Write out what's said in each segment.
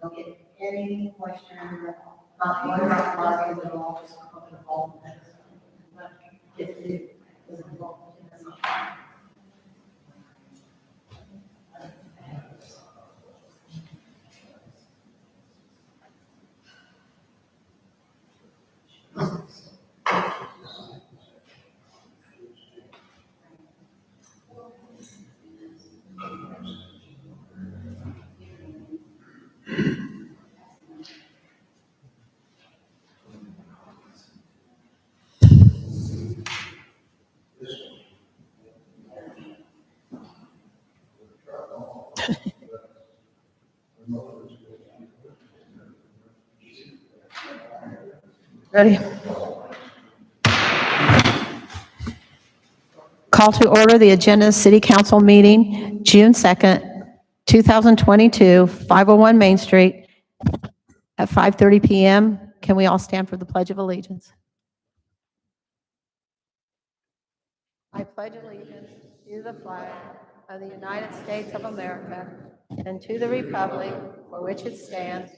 Don't get any moisture in the, not one drop of water in the ball, just put the ball. Ready? Call to order the agenda City Council meeting, June 2nd, 2022, 501 Main Street at 5:30 PM. Can we all stand for the Pledge of Allegiance? I pledge allegiance to the flag of the United States of America and to the republic for which it stands,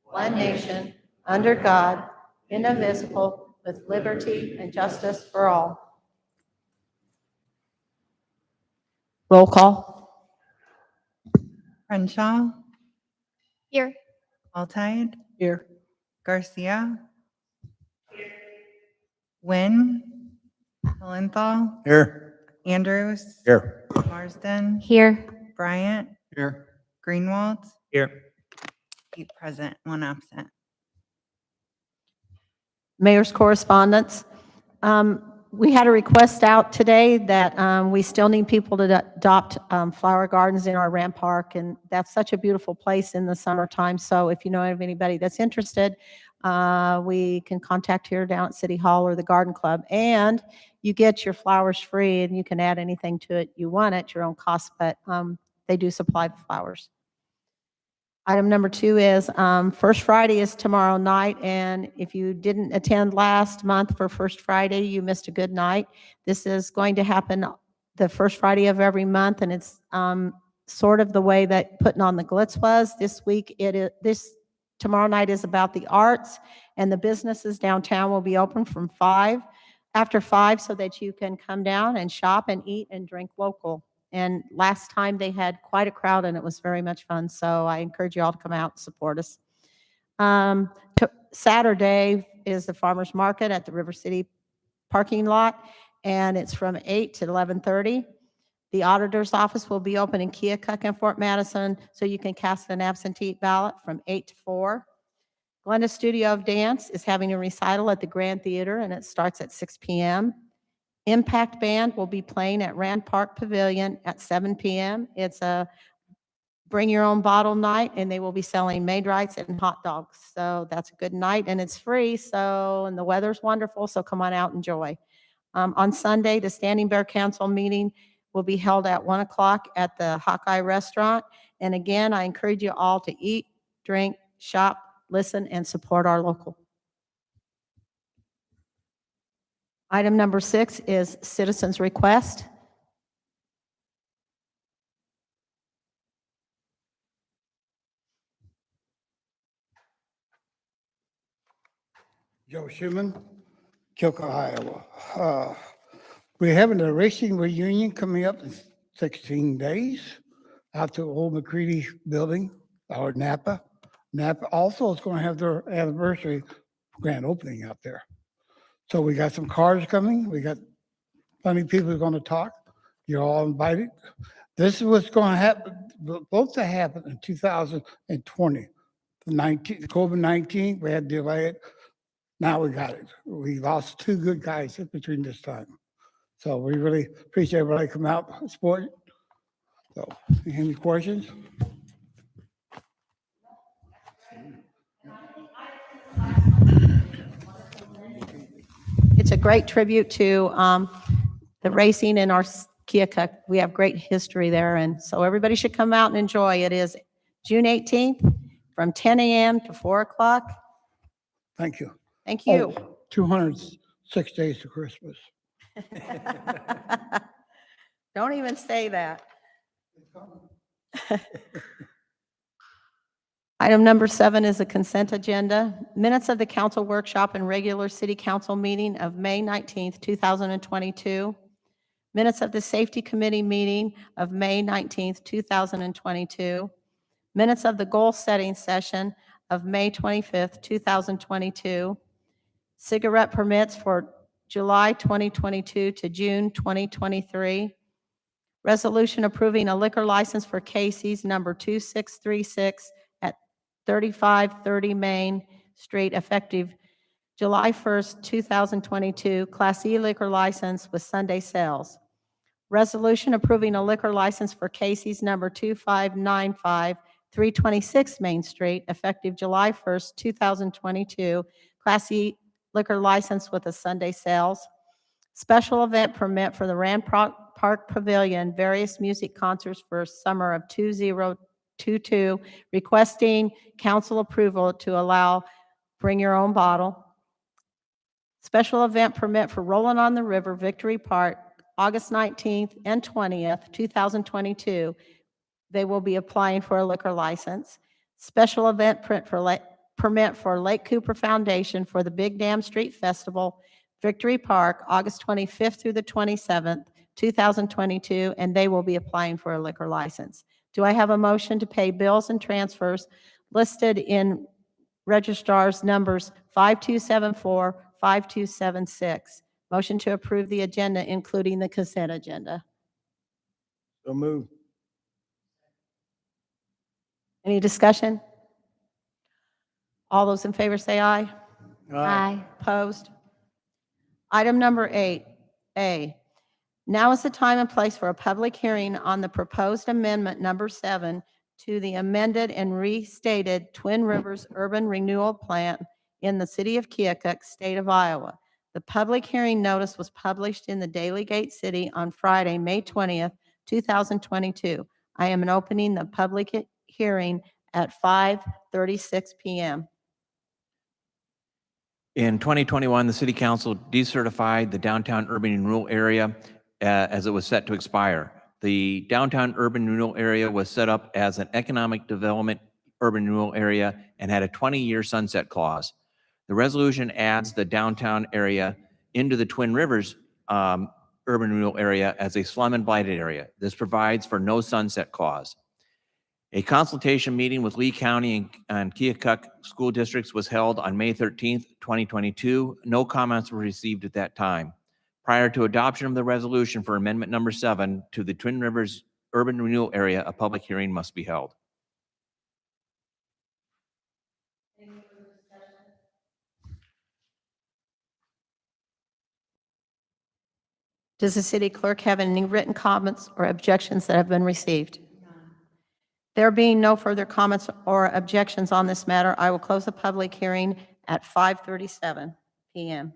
one nation, under God, indivisible, with liberty and justice for all. Roll call. Crenshaw, Here. Altaid, Here. Garcia, Wynn, Hilenthal, Here. Andrews, Here. Marsden, Here. Bryant, Here. Greenwald, Here. 8 present, 1 absent. Mayor's correspondence. We had a request out today that we still need people to adopt flower gardens in our Ram Park, and that's such a beautiful place in the summertime. So if you know of anybody that's interested, we can contact here down at City Hall or the Garden Club. And you get your flowers free, and you can add anything to it you want at your own cost, but they do supply the flowers. Item number 2 is First Friday is tomorrow night, and if you didn't attend last month for First Friday, you missed a good night. This is going to happen the first Friday of every month, and it's sort of the way that putting on the glitz was. Tomorrow night is about the arts, and the businesses downtown will be open from after 5, so that you can come down and shop and eat and drink local. And last time they had quite a crowd, and it was very much fun. So I encourage you all to come out and support us. Saturday is the farmers market at the River City parking lot, and it's from 8 to 11:30. The auditor's office will be open in Keokuk and Fort Madison, so you can cast an absentee ballot from 8 to 4. Glenda Studio of Dance is having a recital at the Grand Theater, and it starts at 6 p.m. Impact Band will be playing at Rand Park Pavilion at 7 p.m. It's a bring your own bottle night, and they will be selling made rights and hot dogs. So that's a good night, and it's free. And the weather's wonderful, so come on out and enjoy. On Sunday, the Standing Bear Council meeting will be held at 1 o'clock at the Hawkeye Restaurant. And again, I encourage you all to eat, drink, shop, listen, and support our local. Item number 6 is citizens' request. Joe Schuman, Keokuk, Iowa. We're having a racing reunion coming up in 16 days out to Old McCready Building, or Napa. Napa also is going to have their anniversary grand opening out there. So we got some cars coming. We got plenty of people who are going to talk. You're all invited. This is what's going to happen, supposed to happen in 2020. The COVID-19, we had to delay it. Now we got it. We lost 2 good guys in between this time. So we really appreciate everybody come out and support. So any questions? It's a great tribute to the racing in our Keokuk. We have great history there, and so everybody should come out and enjoy. It is June 18th from 10 a.m. to 4 o'clock. Thank you. Thank you. 206 days to Christmas. Don't even say that. Item number 7 is a consent agenda. Minutes of the council workshop and regular city council meeting of May 19th, 2022. Minutes of the safety committee meeting of May 19th, 2022. Minutes of the goal setting session of May 25th, 2022. Cigarette permits for July 2022 to June 2023. Resolution approving a liquor license for Casey's number 2636 at 3530 Main Street, effective July 1st, 2022, Class E liquor license with Sunday sales. Resolution approving a liquor license for Casey's number 2595, 326 Main Street, effective July 1st, 2022, Class E liquor license with a Sunday sales. Special event permit for the Rand Park Pavilion, various music concerts for summer of 2022, requesting council approval to allow bring your own bottle. Special event permit for Rolling on the River, Victory Park, August 19th and 20th, 2022. They will be applying for a liquor license. Special event permit for Lake Cooper Foundation for the Big Dam Street Festival, Victory Park, August 25th through the 27th, 2022, and they will be applying for a liquor license. Do I have a motion to pay bills and transfers listed in registrar's numbers 5274, 5276? Motion to approve the agenda, including the consent agenda. So moved. Any discussion? All those in favor say aye. Opposed? Item number 8A. Now is the time and place for a public hearing on the proposed amendment number 7 to the amended and restated Twin Rivers Urban Renewal Plan in the city of Keokuk, state of Iowa. The public hearing notice was published in the Daily Gate City on Friday, May 20th, 2022. I am opening the public hearing at 5:36 PM. In 2021, the City Council decertified the downtown urban renewal area as it was set to expire. The downtown urban renewal area was set up as an economic development urban renewal area and had a 20-year sunset clause. The resolution adds the downtown area into the Twin Rivers urban renewal area as a slum and blighted area. This provides for no sunset clause. A consultation meeting with Lee County and Keokuk school districts was held on May 13th, 2022. No comments were received at that time. Prior to adoption of the resolution for amendment number 7 to the Twin Rivers Urban Renewal Area, a public hearing must be held. Does the city clerk have any written comments or objections that have been received? There being no further comments or objections on this matter, I will close the public hearing at 5:37 PM.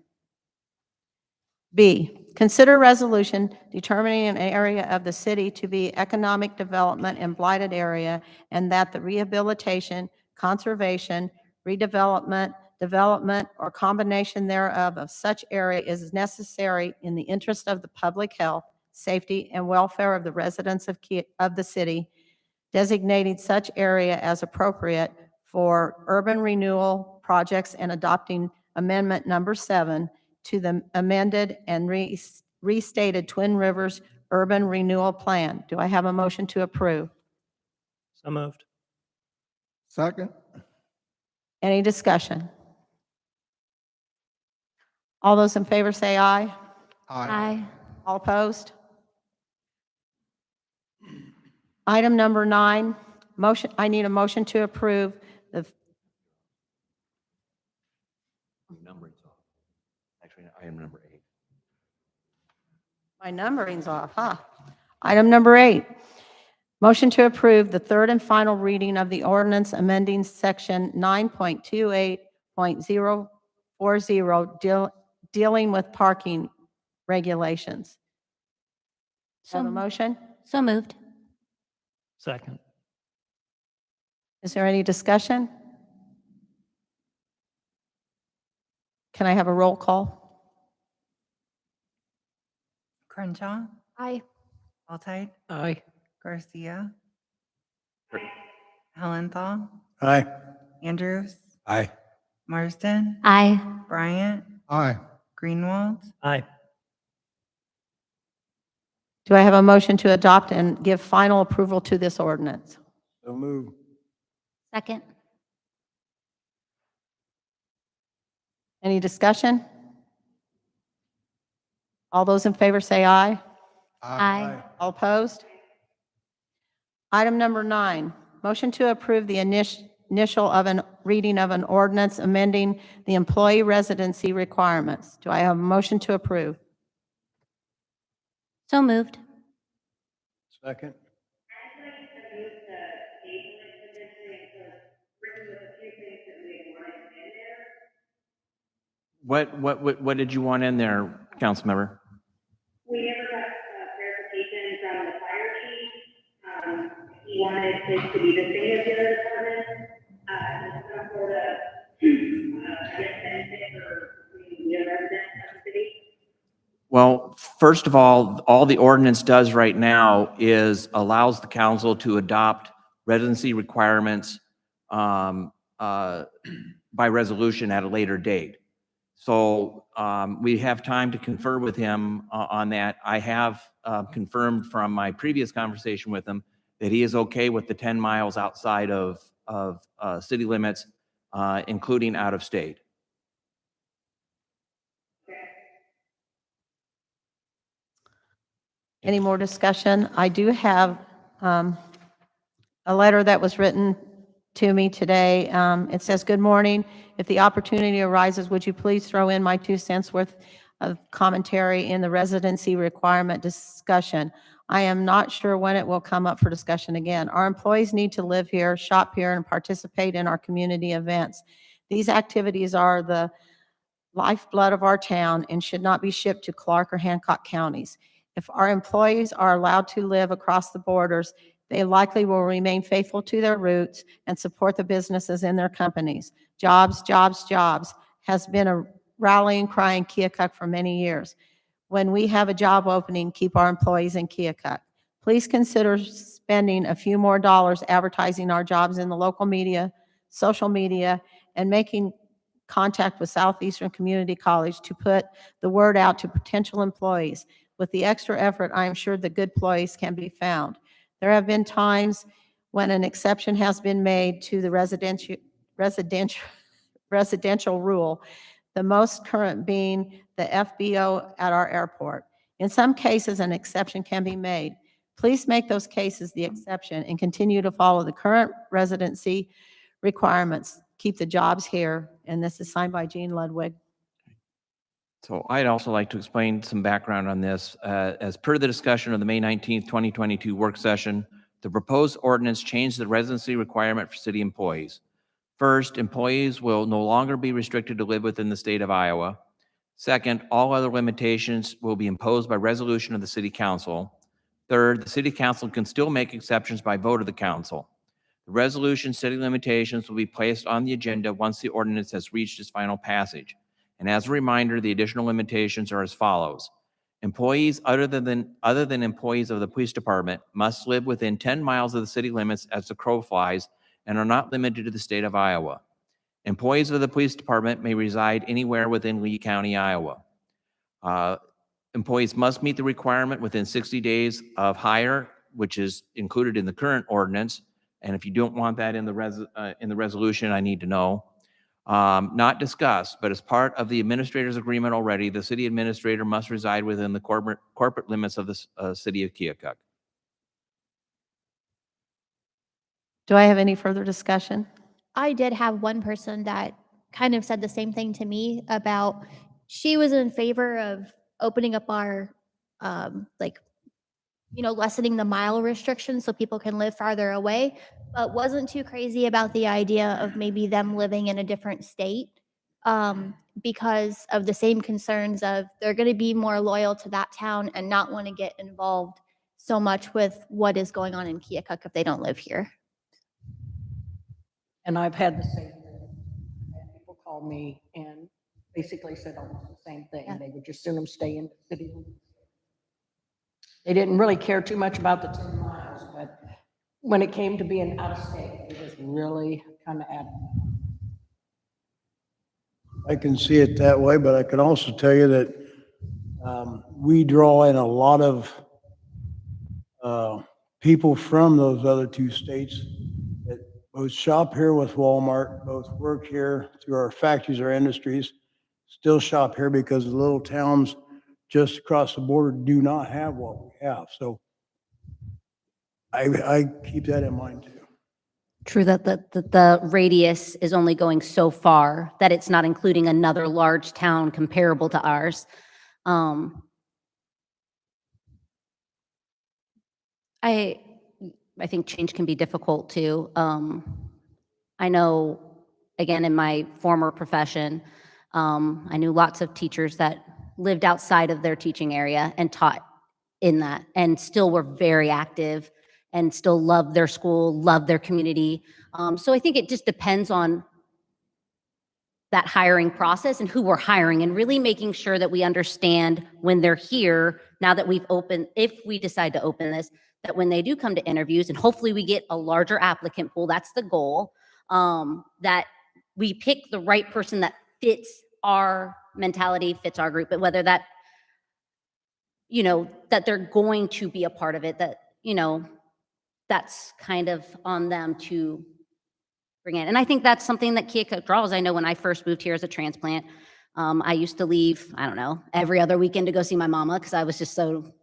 B, consider resolution determining an area of the city to be economic development and blighted area, and that the rehabilitation, conservation, redevelopment, development, or combination thereof of such area is necessary in the interest of the public health, safety, and welfare of the residents of the city, designating such area as appropriate for urban renewal projects and adopting amendment number 7 to the amended and restated Twin Rivers Urban Renewal Plan. Do I have a motion to approve? So moved. Second. Any discussion? All those in favor say aye. Aye. All opposed? Item number 9, motion, I need a motion to approve the, Numbering's off. Actually, item number 8. my numbering's off, huh? Item number 8, motion to approve the third and final reading of the ordinance amending section 9.28.040 dealing with parking regulations. Have a motion? So moved. Second. Is there any discussion? Can I have a roll call? Crenshaw, Aye. Altai, Aye. Garcia, Helenthal, Aye. Andrews, Aye. Marsden, Aye. Bryant, Aye. Greenwald, Aye. Do I have a motion to adopt and give final approval to this ordinance? So moved. Second. Any discussion? All those in favor say aye. Aye. All opposed? Item number 9, motion to approve the initial of an reading of an ordinance amending the employee residency requirements. Do I have a motion to approve? So moved. Second. What did you want in there, council member? We never got clarification from the fire chief. He wanted it to be the same as the other departments, some sort of, I guess, benefit for the residents of the city. Well, first of all the ordinance does right now is allows the council to adopt residency requirements by resolution at a later date. So we have time to confer with him on that. I have confirmed from my previous conversation with him that he is okay with the 10 miles outside of city limits, including out of state. Any more discussion? I do have a letter that was written to me today. It says, "Good morning. If the opportunity arises, would you please throw in my 2 cents worth of commentary in the residency requirement discussion. I am not sure when it will come up for discussion again. Our employees need to live here, shop here, and participate in our community events. These activities are the lifeblood of our town and should not be shipped to Clark or Hancock counties. If our employees are allowed to live across the borders, they likely will remain faithful to their roots and support the businesses in their companies. Jobs, jobs, jobs has been a rallying cry in Keokuk for many years. When we have a job opening, keep our employees in Keokuk. Please consider spending a few more dollars advertising our jobs in the local media, social media, and making contact with Southeastern Community College to put the word out to potential employees. With the extra effort, I am sure the good employees can be found. There have been times when an exception has been made to the residential rule, the most current being the FBO at our airport. In some cases, an exception can be made. Please make those cases the exception and continue to follow the current residency requirements. Keep the jobs here. And this is signed by Gene Ludwig. So I'd also like to explain some background on this. As per the discussion of the May 19th, 2022 work session, the proposed ordinance changed the residency requirement for city employees. First, employees will no longer be restricted to live within the state of Iowa. Second, all other limitations will be imposed by resolution of the city council. Third, the city council can still make exceptions by vote of the council. The resolution setting limitations will be placed on the agenda once the ordinance has reached its final passage. And as a reminder, the additional limitations are as follows. Employees other than employees of the police department must live within 10 miles of the city limits as the crow flies and are not limited to the state of Iowa. Employees of the police department may reside anywhere within Lee County, Iowa. Employees must meet the requirement within 60 days of hire, which is included in the current ordinance. And if you don't want that in the resolution, I need to know. Not discussed, but as part of the administrator's agreement already, the city administrator must reside within the corporate limits of the city of Keokuk. Do I have any further discussion? I did have one person that kind of said the same thing to me about she was in favor of opening up our, lessening the mile restriction so people can live farther away, but wasn't too crazy about the idea of maybe them living in a different state because of the same concerns of they're going to be more loyal to that town and not want to get involved so much with what is going on in Keokuk if they don't live here. And I've had the same thing. And people call me and basically said almost the same thing. Yeah. They would just soon stay in the city. They didn't really care too much about the 10 miles, but when it came to being out of state, it was really kind of adamant. I can see it that way, but I can also tell you that we draw in a lot of people from those other two states that both shop here with Walmart, both work here through our factories, our industries, still shop here because the little towns just across the border do not have what we have. So I keep that in mind too. True that the radius is only going so far, that it's not including another large town comparable to ours. I think change can be difficult too. I know, again, in my former profession, I knew lots of teachers that lived outside of their teaching area and taught in that and still were very active and still loved their school, loved their community. So I think it just depends on that hiring process and who we're hiring and really making sure that we understand when they're here, now that we've opened, if we decide to open this, that when they do come to interviews, and hopefully we get a larger applicant pool, that's the goal, that we pick the right person that fits our mentality, fits our group, but whether that, that they're going to be a part of it, that, that's kind of on them to bring in. And I think that's something that Keokuk draws. I know when I first moved here as a transplant, I used to leave, I don't know, every other weekend to go see my mama because I was just so,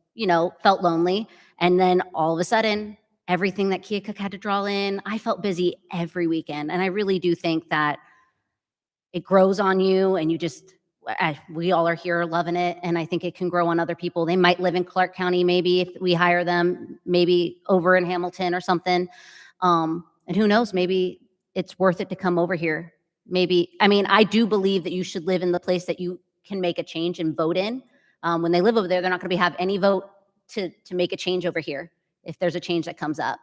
felt lonely. And then all of a sudden, everything that Keokuk had to draw in, I felt busy every weekend. And I really do think that it grows on you and you just we all are here loving it, and I think it can grow on other people. They might live in Clark County, maybe if we hire them, maybe over in Hamilton or something. And who knows, maybe it's worth it to come over here. Maybe, I mean, I do believe that you should live in the place that you can make a change and vote in. When they live over there, they're not going to have any vote to make a change over here if there's a change that comes up.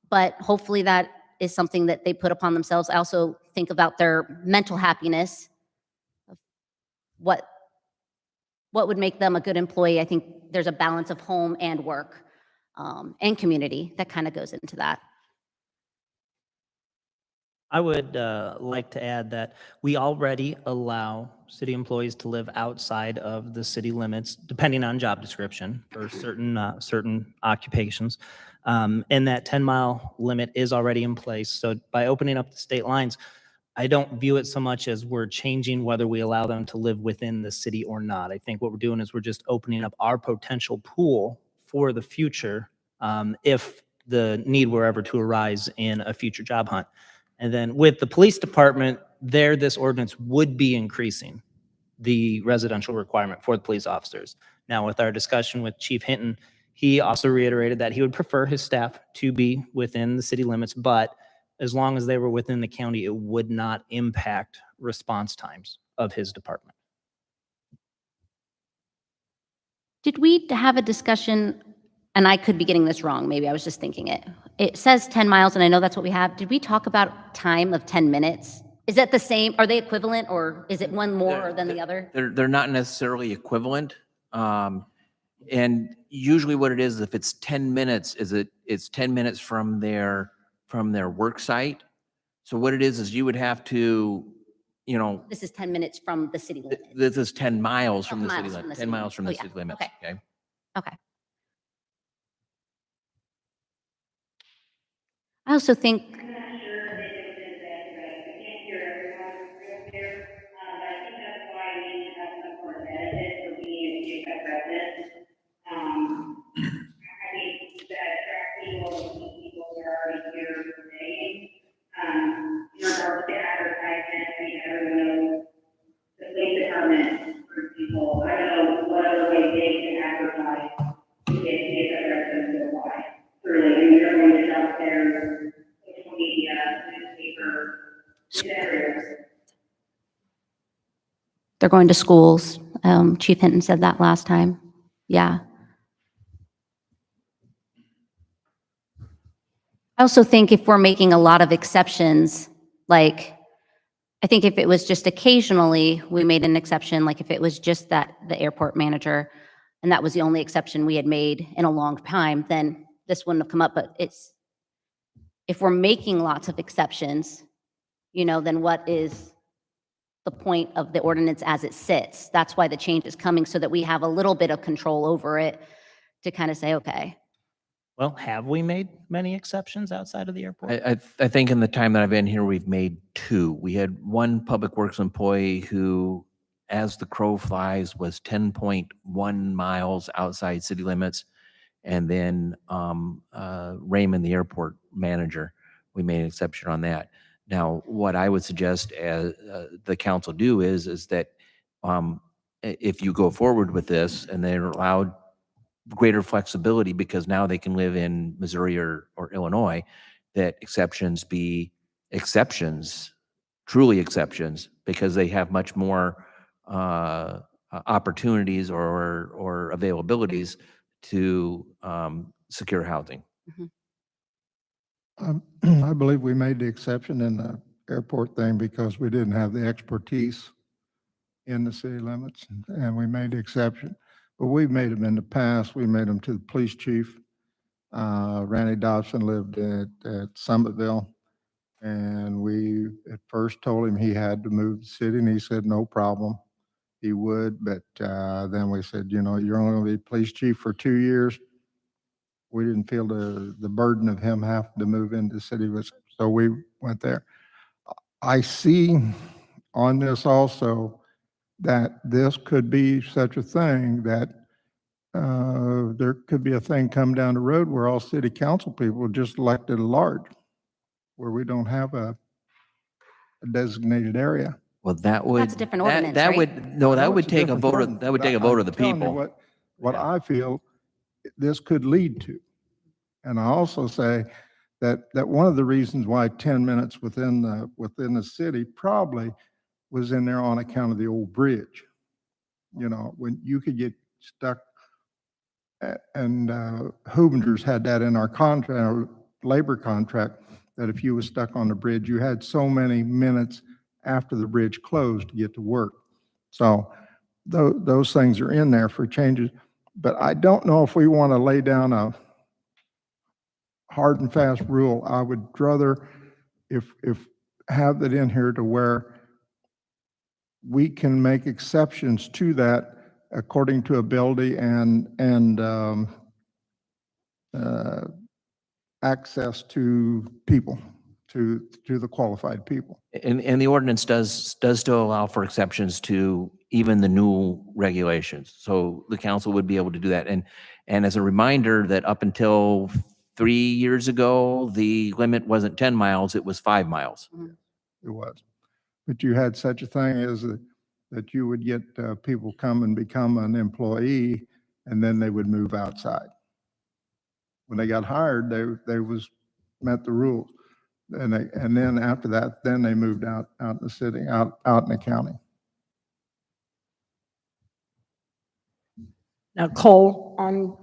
But hopefully that is something that they put upon themselves. I also think about their mental happiness. What would make them a good employee? I think there's a balance of home and work and community that kind of goes into that. I would like to add that we already allow city employees to live outside of the city limits, depending on job description for certain occupations. And that 10-mile limit is already in place. So by opening up the state lines, I don't view it so much as we're changing whether we allow them to live within the city or not. I think what we're doing is we're just opening up our potential pool for the future if the need were ever to arise in a future job hunt. And then with the police department, this ordinance would be increasing the residential requirement for the police officers. Now, with our discussion with Chief Hinton, he also reiterated that he would prefer his staff to be within the city limits, but as long as they were within the county, it would not impact response times of his department. Did we have a discussion, and I could be getting this wrong, maybe I was just thinking it. It says 10 miles, and I know that's what we have. Did we talk about time of 10 minutes? Is that the same? Are they equivalent, or is it one more than the other? They're not necessarily equivalent. And usually what it is, if it's 10 minutes, it's 10 minutes from their work site. So what it is you would have to, This is 10 minutes from the city limit. this is 10 miles from 10 the city miles from limit, the 10 city miles from the limit. Oh, city yeah. limits, Okay. okay? Okay. I also think, I'm not sure if it was that, right? I can't hear everyone real clear, but I think that's why we have some sort of benefit for being a Keokuk resident. I think that attract people and keep people who are already here staying. In regards to advertisement, I think everyone knows the police department for people. I don't know what other way they can advertise to get Keokuk residents to apply. Really, I mean, they're going to jump their social media, newspaper, etc. they're going to schools. Chief Hinton said that last time. Yeah. I also think if we're making a lot of exceptions, like, I think if it was just occasionally we made an exception, like if it was just that the airport manager, and that was the only exception we had made in a long time, then this wouldn't have come up. But if we're making lots of exceptions, then what is the point of the ordinance as it sits? That's why the change is coming, so that we have a little bit of control over it to kind of say, okay. Well, have we made many exceptions outside of the airport? I think in the time that I've been here, we've made 2. We had one public works employee who, as the crow flies, was 10.1 miles outside city limits. And then Raymond, the airport manager, we made an exception on that. Now, what I would suggest as the council do is that if you go forward with this and they're allowed greater flexibility, because now they can live in Missouri or Illinois, that exceptions be exceptions, truly exceptions, because they have much more opportunities or availabilities to secure housing. I believe we made the exception in the airport thing because we didn't have the expertise in the city limits, and we made the exception. But we've made them in the past. We made them to the police chief. Randy Dobson lived at Summitville, and we at first told him he had to move the city, and he said no problem, he would. But then we said, you're only going to be police chief for 2 years. We didn't feel the burden of him having to move into the city, so we went there. I see on this also that this could be such a thing that there could be a thing come down the road where all city council people are just elected at large, where we don't have a designated area. Well, that would. That's a different that- ordinance, that right? would No, I that know would it's a take a different vote ordinance, of, that would but take a vote of the I'm telling you people. What I feel this could lead to. And I also say that one of the reasons why 10 minutes within the city probably was in there on account of the old bridge. You know, when you could get stuck, and Hubenders had that in our contract, our labor contract, that if you were stuck on the bridge, you had so many minutes after the bridge closed to get to work. So those things are in there for changes. But I don't know if we want to lay down a hard and fast rule. I would rather if have that in here to where we can make exceptions to that according to ability and access to people, to the qualified people. And the ordinance does still allow for exceptions to even the new regulations. So the council would be able to do that. And as a reminder that up until 3 years ago, the limit wasn't 10 miles, it was 5 miles. It was. But you had such a thing as that you would get people come and become an employee, and then they would move outside. When they got hired, they met the rules. And then after that, then they moved out in the city, out in the county. Now, Cole, on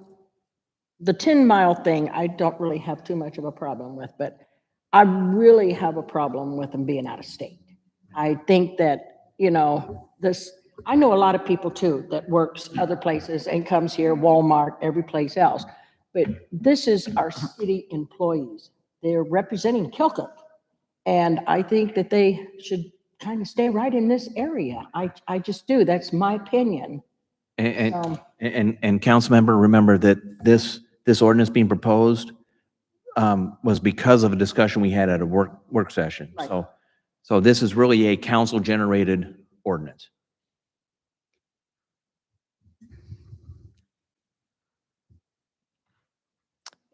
the 10-mile thing, I don't really have too much of a problem with, but I really have a problem with them being out of state. I think that, I know a lot of people too that works other places and comes here, Walmart, every place else. But this is our city employees. They're representing Keokuk. And I think that they should kind of stay right in this area. I just do. That's my opinion. And council member, remember that this ordinance being proposed was because of a discussion we had at a work session. Right. So this is really a council-generated ordinance.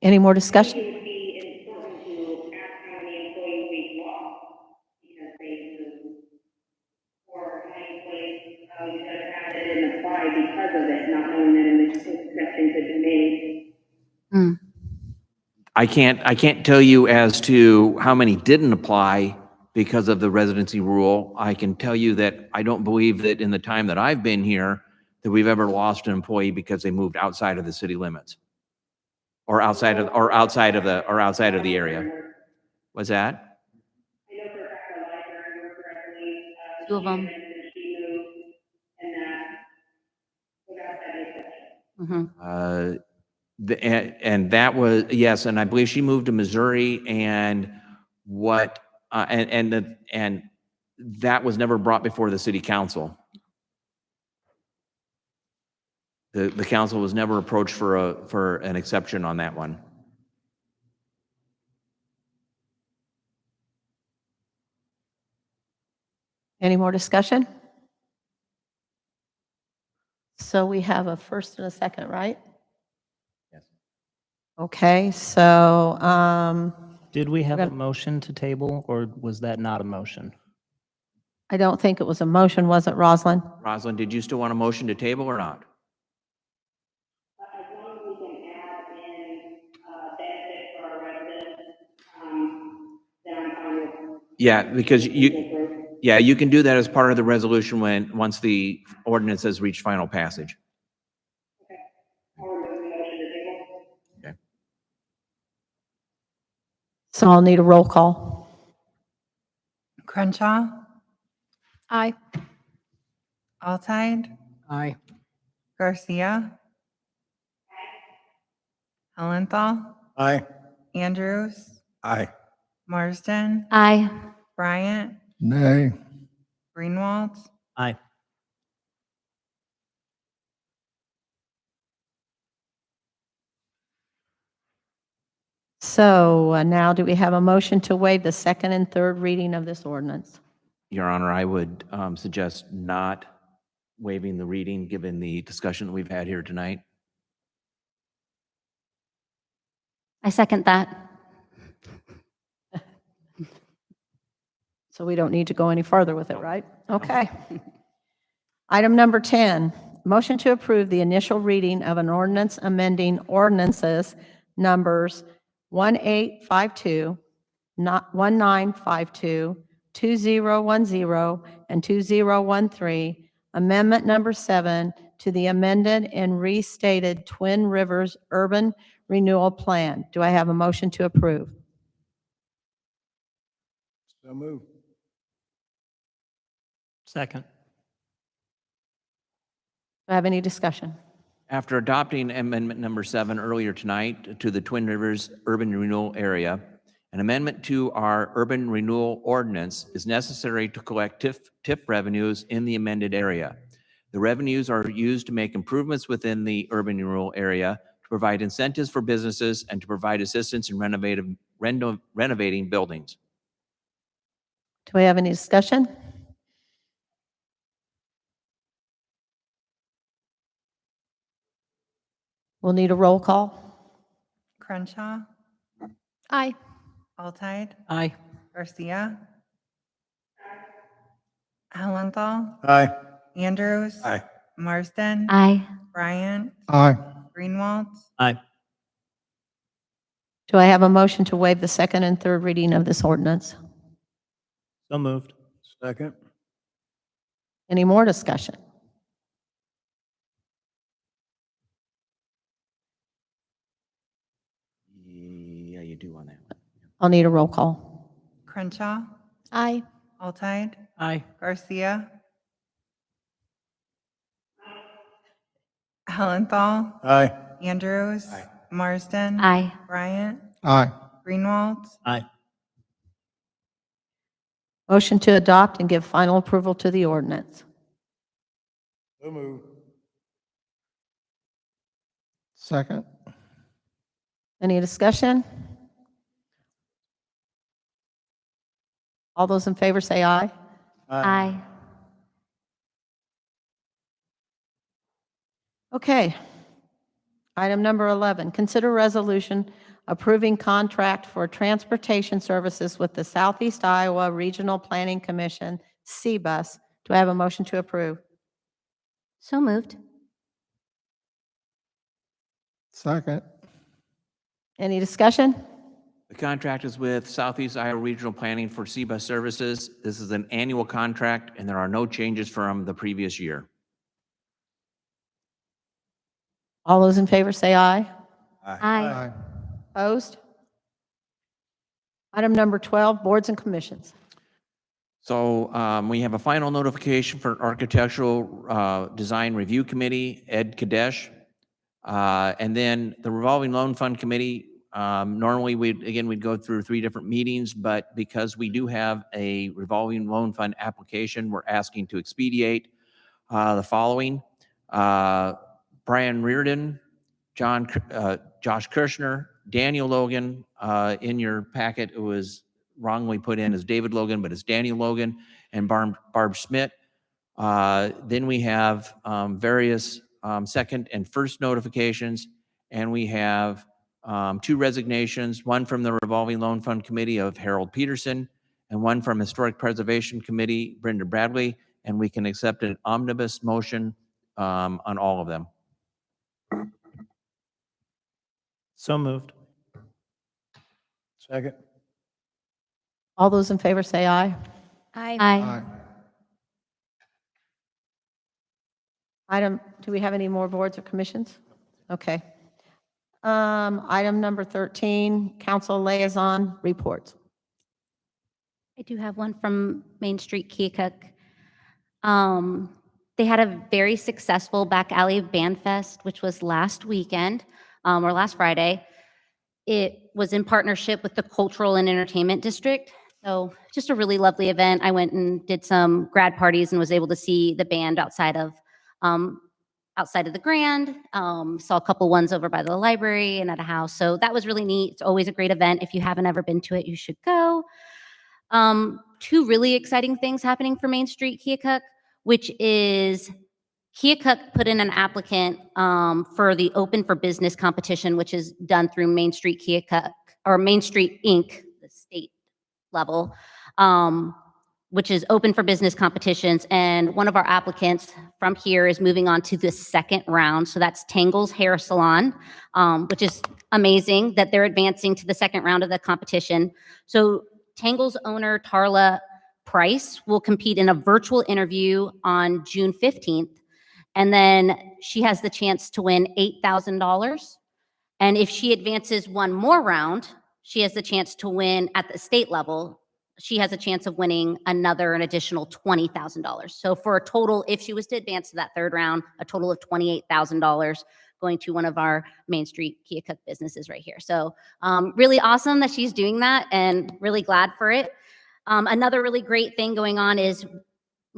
Any more I think discussion? it would be important to ask how many employees we've lost because they moved. Or how many employees, you said that didn't apply because of it, not knowing that an exception could be made. I can't tell you as to how many didn't apply because of the residency rule. I can tell you that I don't believe that in the time that I've been here that we've ever lost an employee because they moved outside of the city limits or outside of the area. What's that? I know for a fact the library worker, I believe, Two of them. she moved and that without that exception. And that was, yes, and I believe she moved to Missouri and and that was never brought before the city council. The council was never approached for an exception on that one. Any more discussion? So we have a first and a second, right? Yes. Okay, so, Did we have a Okay. motion to table, or was that not a motion? I don't think it was a motion, was it, Rosalind? Rosalind, did you still want a motion to table or not? As long as we can add in, benefits for our residents, then I'm fine with. Yeah, because you can do that as part of the resolution once the ordinance has reached final passage. I'll remove the motion to table. Okay. So I'll need a roll call. Crenshaw, Aye. Alzide, Aye. Garcia, Hellenthal, Aye. Andrews, Aye. Marsden, Aye. Bryant, Nay. Greenwald, Aye. So now do we have a motion to waive the second and third reading of this ordinance? Your Honor, I would suggest not waiving the reading, given the discussion that we've had here tonight. I second that. So we don't need to go any further with it, right? Okay. Item number 10, motion to approve the initial reading of an ordinance amending ordinances numbers 1852, 1952, 2010, and 2013, amendment number 7 to the amended and restated Twin Rivers Urban Renewal Plan. Do I have a motion to approve? So move. Second. Do I have any discussion? After adopting amendment number 7 earlier tonight to the Twin Rivers Urban Renewal Area, an amendment to our urban renewal ordinance is necessary to collect TIF revenues in the amended area. The revenues are used to make improvements within the urban renewal area, to provide incentives for businesses, and to provide assistance in renovating buildings. Do we have any discussion? We'll need a roll call. Crenshaw, Aye. Altai, Aye. Garcia, Hallenthal, Aye. Andrews. Aye. Marsden. Aye. Bryant, Aye. Greenwald, Aye. Do I have a motion to waive the second and third reading of this ordinance? So moved. Second. Any more discussion? Yeah, you do on that one. I'll need a roll call. Crenshaw, Aye. Altai, Aye. Garcia, Hallenthal, Aye. Andrews. Aye. Marsden. Aye. Bryant, Aye. Greenwald, Aye. Motion to adopt and give final approval to the ordinance. So move. Second. Any discussion? All those in favor say aye. Aye. Okay. Item number 11, consider resolution approving contract for transportation services with the Southeast Iowa Regional Planning Commission, CBUS. Do I have a motion to approve? So moved. Second. Any discussion? The contract is with Southeast Iowa Regional Planning for CBUS services. This is an annual contract, and there are no changes from the previous year. All those in favor say aye. Aye. Opposed? Item number 12, boards and commissions. So we have a final notification for Architectural Design Review Committee, Ed Kadesh. And then the Revolving Loan Fund Committee, normally we'd go through 3 different meetings, but because we do have a revolving loan fund application, we're asking to expedite the following. Brian Reardon, Josh Kirshner, Daniel Logan. In your packet, it was wrongly put in as David Logan, but it's Daniel Logan, and Barb Schmidt. Then we have various second and first notifications, and we have 2 resignations, one from the Revolving Loan Fund Committee of Harold Peterson, and one from Historic Preservation Committee, Brenda Bradley, and we can accept an omnibus motion on all of them. So moved. Second. All those in favor say aye. Aye. Do we have any more boards or commissions? Okay. Item number 13, council liaison reports. I do have one from Main Street Keokuk. They had a very successful back alley band fest, which was last weekend, or last Friday. It was in partnership with the Cultural and Entertainment District. So just a really lovely event. I went and did some grad parties and was able to see the band outside of the Grand. Saw a couple ones over by the library and at a house. So that was really neat. It's always a great event. If you haven't ever been to it, you should go. 2 really exciting things happening for Main Street Keokuk, which is Keokuk put in an applicant for the Open for Business competition, which is done through Main Street Keokuk, or Main Street Inc., the state level. which is open for business competitions. And one of our applicants from here is moving on to the second round. So that's Tangle's Hair Salon, which is amazing that they're advancing to the second round of the competition. So Tangle's owner, Tarla Price, will compete in a virtual interview on June 15th. And then she has the chance to win $8,000. And if she advances one more round, she has the chance to win at the state level. She has a chance of winning an additional $20,000. So for a total, if she was to advance to that third round, a total of $28,000 going to one of our Main Street Keokuk businesses right here. So really awesome that she's doing that and really glad for it. Another really great thing going on is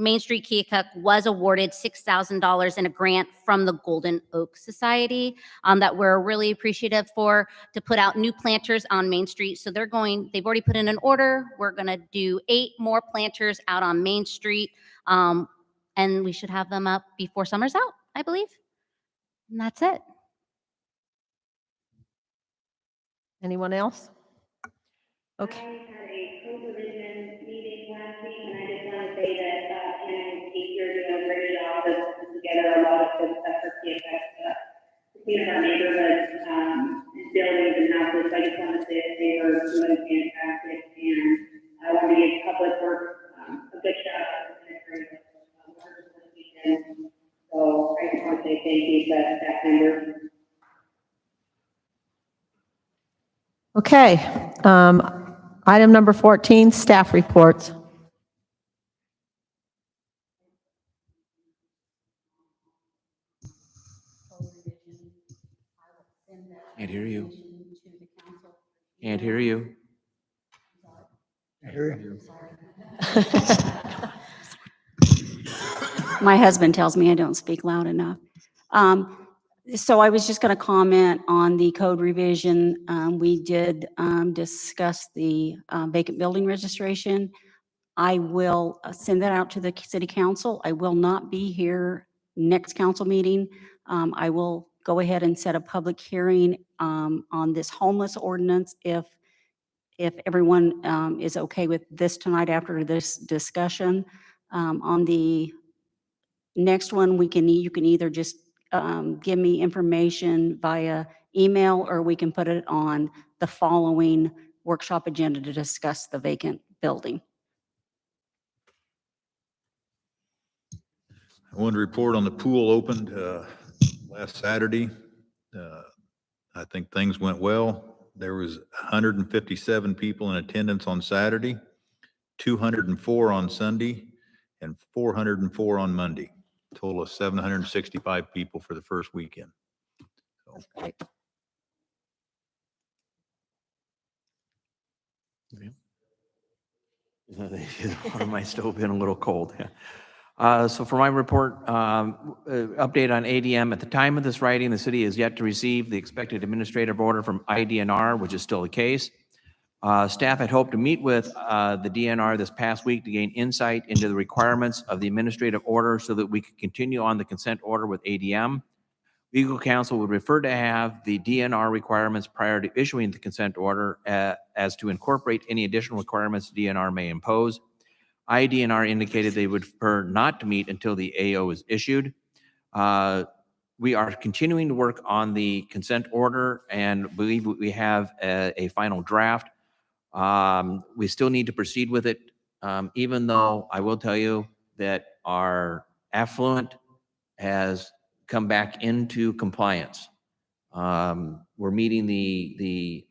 Main Street Keokuk was awarded $6,000 in a grant from the Golden Oak Society that we're really appreciative for, to put out new planters on Main Street. So they've already put in an order. We're gonna do 8 more planters out on Main Street. And we should have them up before summer's out, I believe. And that's it. Anyone else? Okay. I had a co-provision meeting last week, and I just want to say that, Anna and Kate, you're doing a great job of putting together a lot of good stuff for Keokuk, of our neighborhoods, buildings and houses. I just want to say that they were doing fantastic, and I want to give Public Works a good shout out for this weekend. So I just want to say thank you to staff members. Okay. Item number 14, staff reports. Can't hear you. Can't hear you. My husband tells me I don't speak loud enough. So I was just going to comment on the code revision. We did discuss the vacant building registration. I will send that out to the city council. I will not be here next council meeting. I will go ahead and set a public hearing on this homeless ordinance if everyone is okay with this tonight after this discussion. On the next one, you can either just give me information via email, or we can put it on the following workshop agenda to discuss the vacant building. I wanted to report on the pool opened last Saturday. I think things went well. There was 157 people in attendance on Saturday, 204 on Sunday, and 404 on Monday. Total of 765 people for the first weekend. So. One of my stove been a little cold. So for my report, update on ADM. At the time of this writing, the city is yet to receive the expected administrative order from IDNR, which is still the case. Staff had hoped to meet with the DNR this past week to gain insight into the requirements of the administrative order so that we could continue on the consent order with ADM. Legal counsel would prefer to have the DNR requirements prior to issuing the consent order as to incorporate any additional requirements DNR may impose. IDNR indicated they would prefer not to meet until the AO is issued. We are continuing to work on the consent order and believe we have a final draft. We still need to proceed with it, even though I will tell you that our affluent has come back into compliance. We're meeting the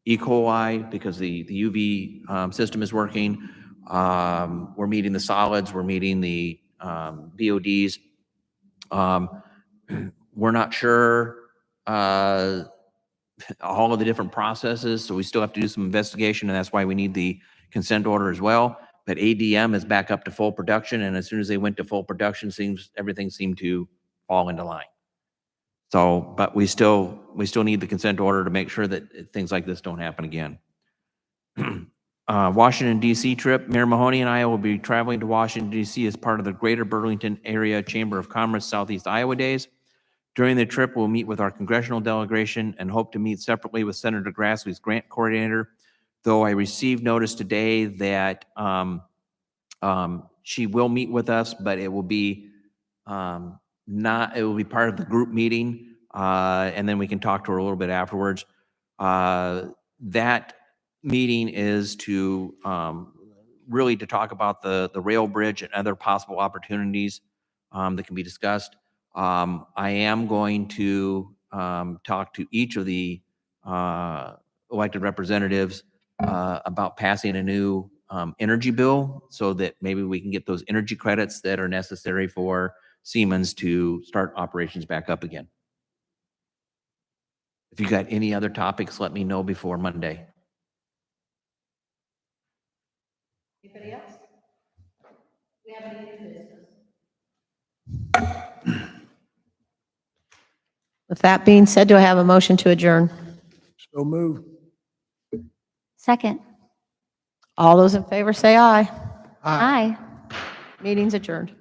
E. coli because the UV system is working. We're meeting the solids. We're meeting the BODs. We're not sure all of the different processes, so we still have to do some investigation, and that's why we need the consent order as well. But ADM is back up to full production, and as soon as they went to full production, everything seemed to fall into line. So, but we still need the consent order to make sure that things like this don't happen again. Washington, D.C. trip. Mayor Mahoney and I will be traveling to Washington, D.C. as part of the Greater Burlington Area Chamber of Commerce Southeast Iowa Days. During the trip, we'll meet with our congressional delegation and hope to meet separately with Senator Grassley's grant coordinator, though I received notice today that She will meet with us, but it will be it will be part of the group meeting, and then we can talk to her a little bit afterwards. That meeting is to really to talk about the rail bridge and other possible opportunities that can be discussed. I am going to talk to each of the elected representatives about passing a new energy bill so that maybe we can get those energy credits that are necessary for Siemens to start operations back up again. If you got any other topics, let me know before Monday. Anybody else? We have any new business? With that being said, do I have a motion to adjourn? So move. Second. All those in favor say aye. Aye. Meeting's adjourned.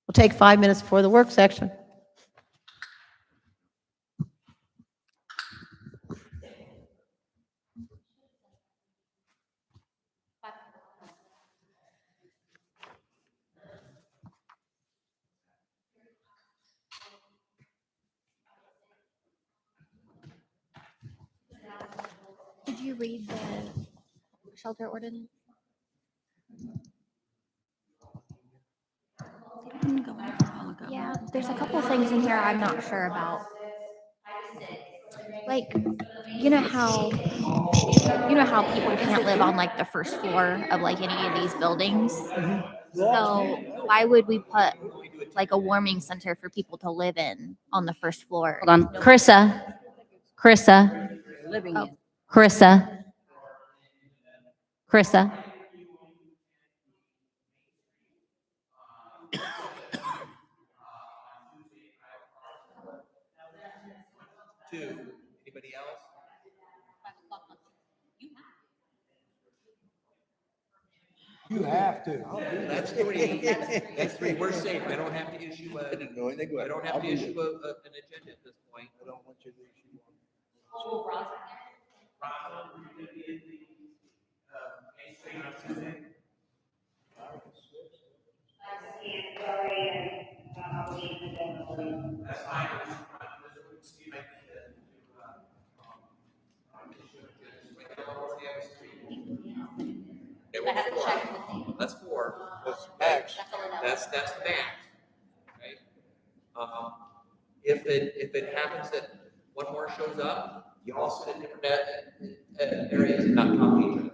We'll take 5 minutes before the work section. Did you read the shelter ordinance? Yeah, there's a couple of things in here I'm not sure about. Like, you know how people can't live on like the first floor of like any of these buildings? So why would we put like a warming center for people to live in on the first floor? Hold on. Carissa. Living in. Carissa. Anybody else? You have to. That's three. That's three. We're safe. I don't have to issue I don't have to issue an agenda at this point. I don't want you to issue one. That's fine. That's four. That's max. That's the max, right? If it happens that one more shows up, you all sit in different areas and not talk to each other.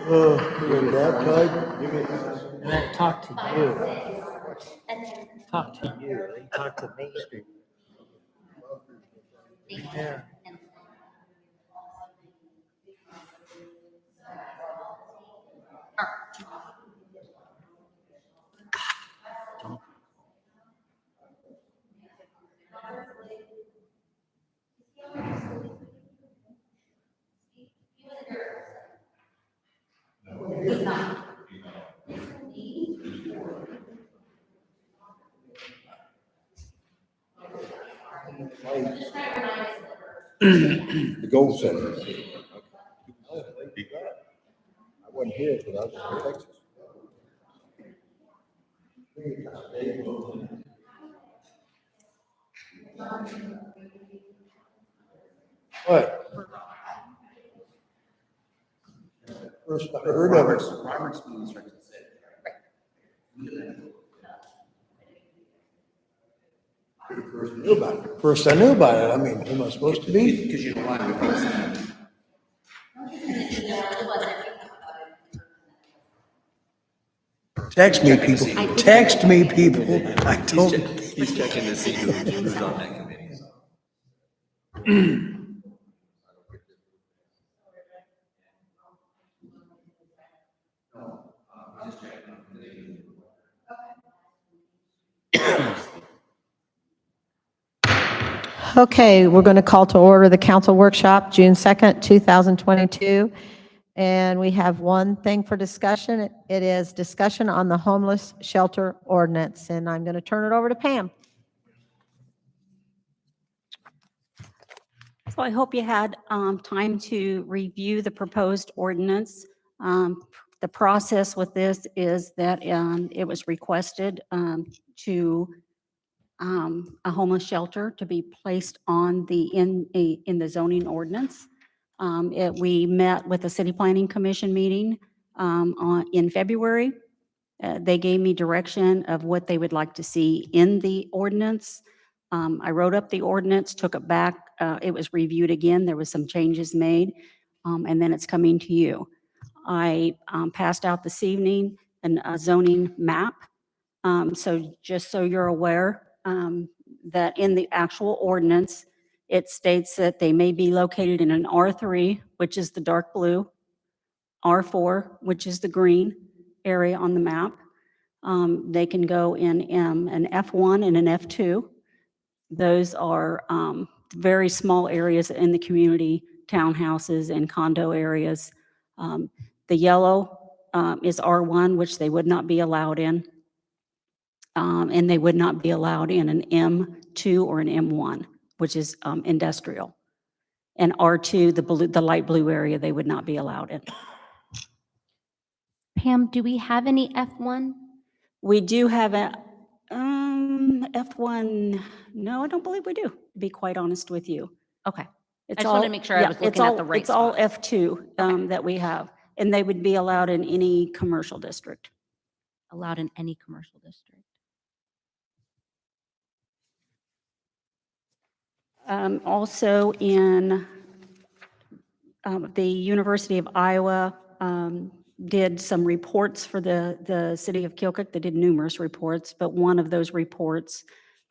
When that type, And then talk to you. Talk to you. Talk to me. Yeah. The Gold Center. I wasn't here, but I was in Texas. what? First I heard of it. Robert's being instructed to sit. First I knew about it. I mean, who am I supposed to be? Because you don't want to replace it. Text me, people. Text me, people. I told. He's checking to see who's on that committee. Okay, we're going to call to order the council workshop, June 2nd, 2022. And we have one thing for discussion. It is discussion on the homeless shelter ordinance. And I'm going to turn it over to Pam. So I hope you had time to review the proposed ordinance. The process with this is that it was requested to a homeless shelter to be placed on in the zoning ordinance. We met with the City Planning Commission meeting in February. They gave me direction of what they would like to see in the ordinance. I wrote up the ordinance, took it back. It was reviewed again. There was some changes made, and then it's coming to you. I passed out this evening a zoning map. So just so you're aware, that in the actual ordinance, it states that they may be located in an R3, which is the dark blue, R4, which is the green area on the map. They can go in an F1 and an F2. Those are very small areas in the community, townhouses and condo areas. The yellow is R1, which they would not be allowed in. And they would not be allowed in an M2 or an M1, which is industrial. And R2, the light blue area, they would not be allowed in. Pam, do we have any F1? We do have a F1. No, I don't believe we do, to be quite honest with you. Okay. It's I just wanted to make sure I was looking at the right It's all spots. F2 that we have, and they would be allowed in any commercial district. Allowed in any commercial district. Also in the University of Iowa did some reports for the city of Keokuk. They did numerous reports, but one of those reports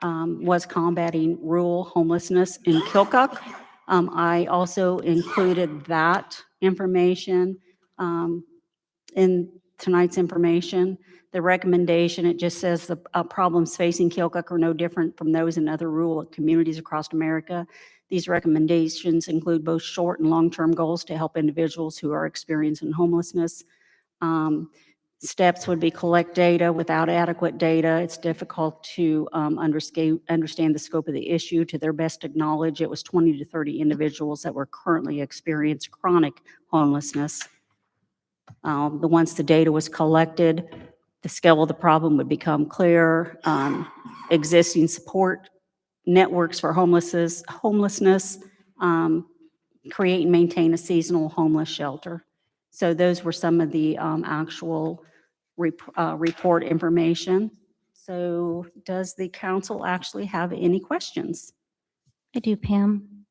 was combating rural homelessness in Keokuk. I also included that information in tonight's information. The recommendation, it just says the problems facing Keokuk are no different from those in other rural communities across America. These recommendations include both short and long-term goals to help individuals who are experiencing homelessness. Steps would be collect data. Without adequate data, it's difficult to understand the scope of the issue. To their best knowledge, it was 20 to 30 individuals that were currently experiencing chronic homelessness. Once the data was collected, the scale of the problem would become clear. Existing support networks for homelessness, create and maintain a seasonal homeless shelter. So those were some of the actual report information. So does the council actually have any questions? I do, Pam.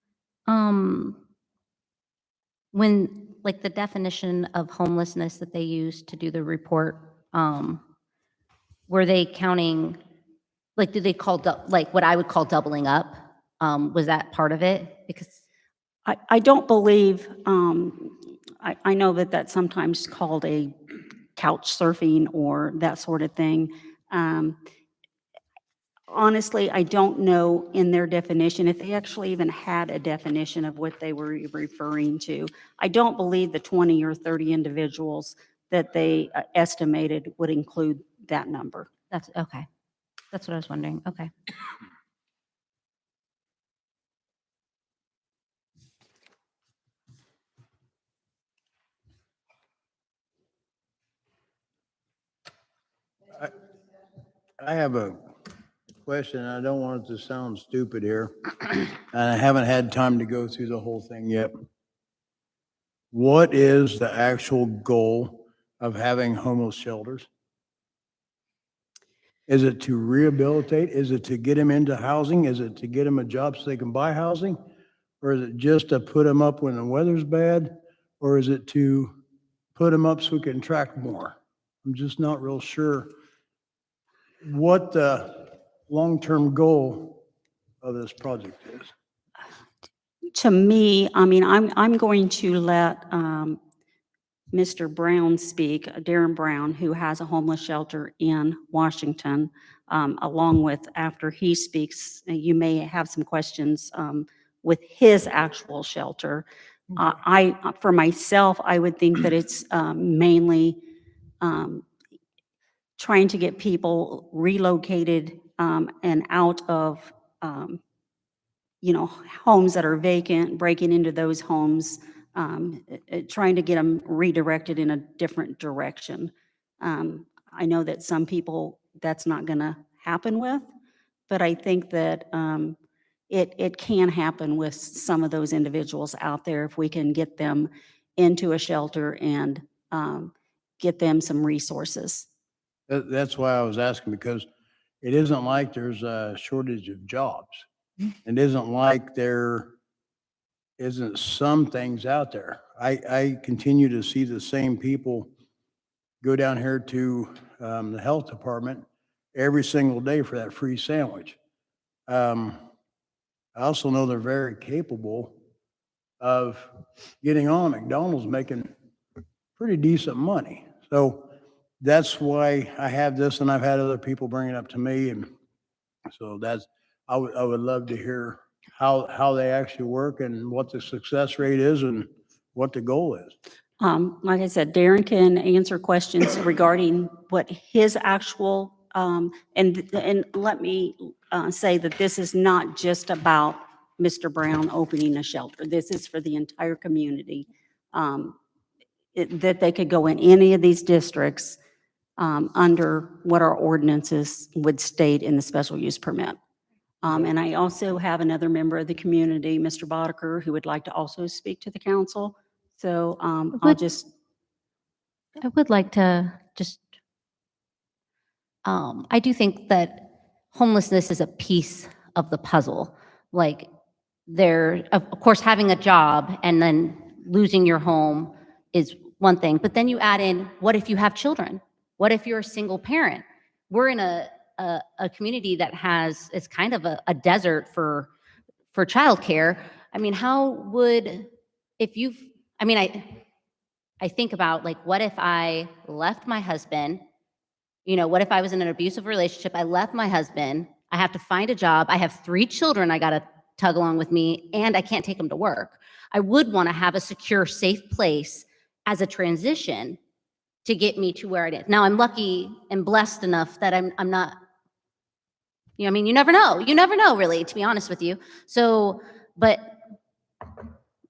When, like, the definition of homelessness that they used to do the report, were they counting, like, do they call, like, what I would call doubling up? Was that part of it? Because I don't believe, I know that that's sometimes called a couch surfing or that sort of thing. Honestly, I don't know in their definition if they actually even had a definition of what they were referring to. I don't believe the 20 or 30 individuals that they estimated would include that number. that's okay. That's what I was wondering. Okay. I have a question. I don't want it to sound stupid here. And I haven't had time to go through the whole thing yet. What is the actual goal of having homeless shelters? Is it to rehabilitate? Is it to get them into housing? Is it to get them a job so they can buy housing? Or is it just to put them up when the weather's bad? Or is it to put them up so we can attract more? I'm just not real sure what the long-term goal of this project is. To me, I mean, I'm going to let Mr. Brown speak, Darren Brown, who has a homeless shelter in Washington, along with, after he speaks, you may have some questions with his actual shelter. For myself, I would think that it's mainly um, trying to get people relocated and out of, homes that are vacant, breaking into those homes, trying to get them redirected in a different direction. I know that some people, that's not going to happen with, but I think that it can happen with some of those individuals out there if we can get them into a shelter and get them some resources. That's why I was asking, because it isn't like there's a shortage of jobs. It isn't like there isn't some things out there. I continue to see the same people go down here to the health department every single day for that free sandwich. I also know they're very capable of getting on McDonald's, making pretty decent money. So that's why I have this, and I've had other people bring it up to me. And so I would love to hear how they actually work and what the success rate is and what the goal is. Like I said, Darren can answer questions regarding what his actual, and let me say that this is not just about Mr. Brown opening a shelter. This is for the entire community. That they could go in any of these districts under what our ordinances would state in the special use permit. And I also have another member of the community, Mr. Boddicker, who would like to also speak to the council. So I'll just. I would like to just, I do think that homelessness is a piece of the puzzle. Like of course, having a job and then losing your home is one thing, but then you add in, what if you have children? What if you're a single parent? We're in a community that it's kind of a desert for childcare. I mean, I think about, like, what if I left my husband? What if I was in an abusive relationship? I left my husband. I have to find a job. I have 3 children I got to tug along with me, and I can't take them to work. I would want to have a secure, safe place as a transition to get me to where it is. Now, I'm lucky and blessed enough that I'm not, you never know. You never know, really, to be honest with you. So, but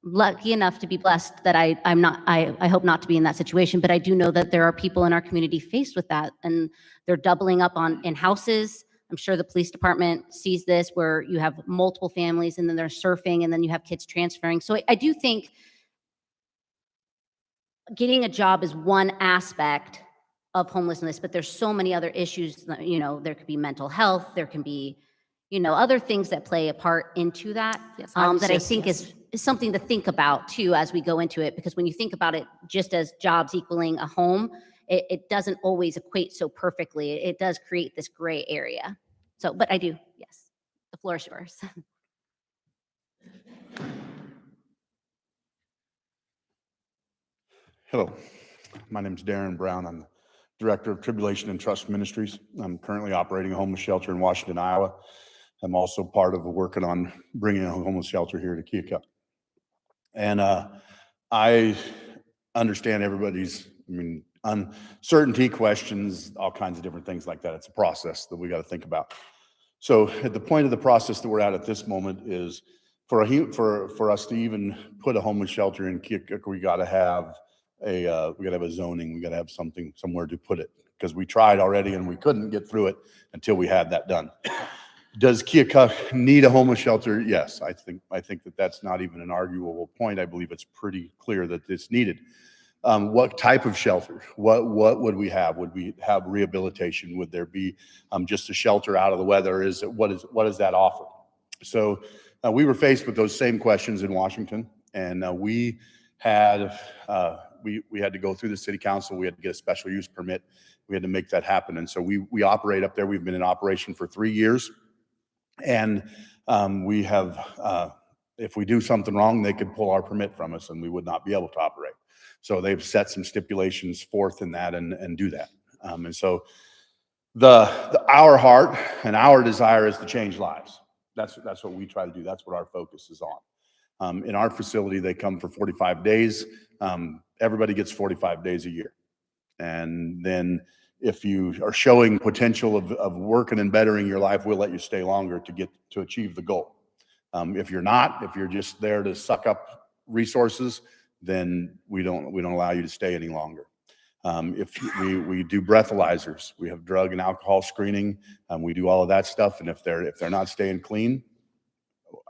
lucky enough to be blessed that I'm not, I hope not to be in that situation, but I do know that there are people in our community faced with that, and they're doubling up in houses. I'm sure the police department sees this, where you have multiple families and then they're surfing and then you have kids transferring. So I do think getting a job is one aspect of homelessness, but there's so many other issues. There could be mental health, there can be, other things that play a part into that. Yes, That I think is something to think about too as we go into it, because when you think about it just as jobs equaling a home, it doesn't always equate so perfectly. It does create this gray area. So, but I do, yes. The floor is yours. Hello, my name is Darren Brown. I'm the Director of Tribulation and Trust Ministries. I'm currently operating a homeless shelter in Washington, Iowa. I'm also part of working on bringing a homeless shelter here to Keokuk. And I understand everybody's, uncertainty questions, all kinds of different things like that. It's a process that we got to think about. So at the point of the process that we're at this moment is for us to even put a homeless shelter in Keokuk, we got to have a zoning. We got to have somewhere to put it, because we tried already and we couldn't get through it until we had that done. Does Keokuk need a homeless shelter? Yes, I think that that's not even an arguable point. I believe it's pretty clear that it's needed. What type of shelter? What would we have? Would we have rehabilitation? Would there be just a shelter out of the weather? What does that offer? So we were faced with those same questions in Washington, and we had to go through the city council. We had to get a special use permit. We had to make that happen, and so we operate up there. We've been in operation for 3 years, and we have. If we do something wrong, they could pull our permit from us, and we would not be able to operate. So they've set some stipulations forth in that and do that. And so our heart and our desire is to change lives. That's what we try to do. That's what our focus is on. In our facility, they come for 45 days. Everybody gets 45 days a year. And then if you are showing potential of working and bettering your life, we'll let you stay longer to achieve the goal. If you're not, if you're just there to suck up resources, then we don't allow you to stay any longer. If we do breathalyzers, we have drug and alcohol screening, we do all of that stuff. And if they're not staying clean,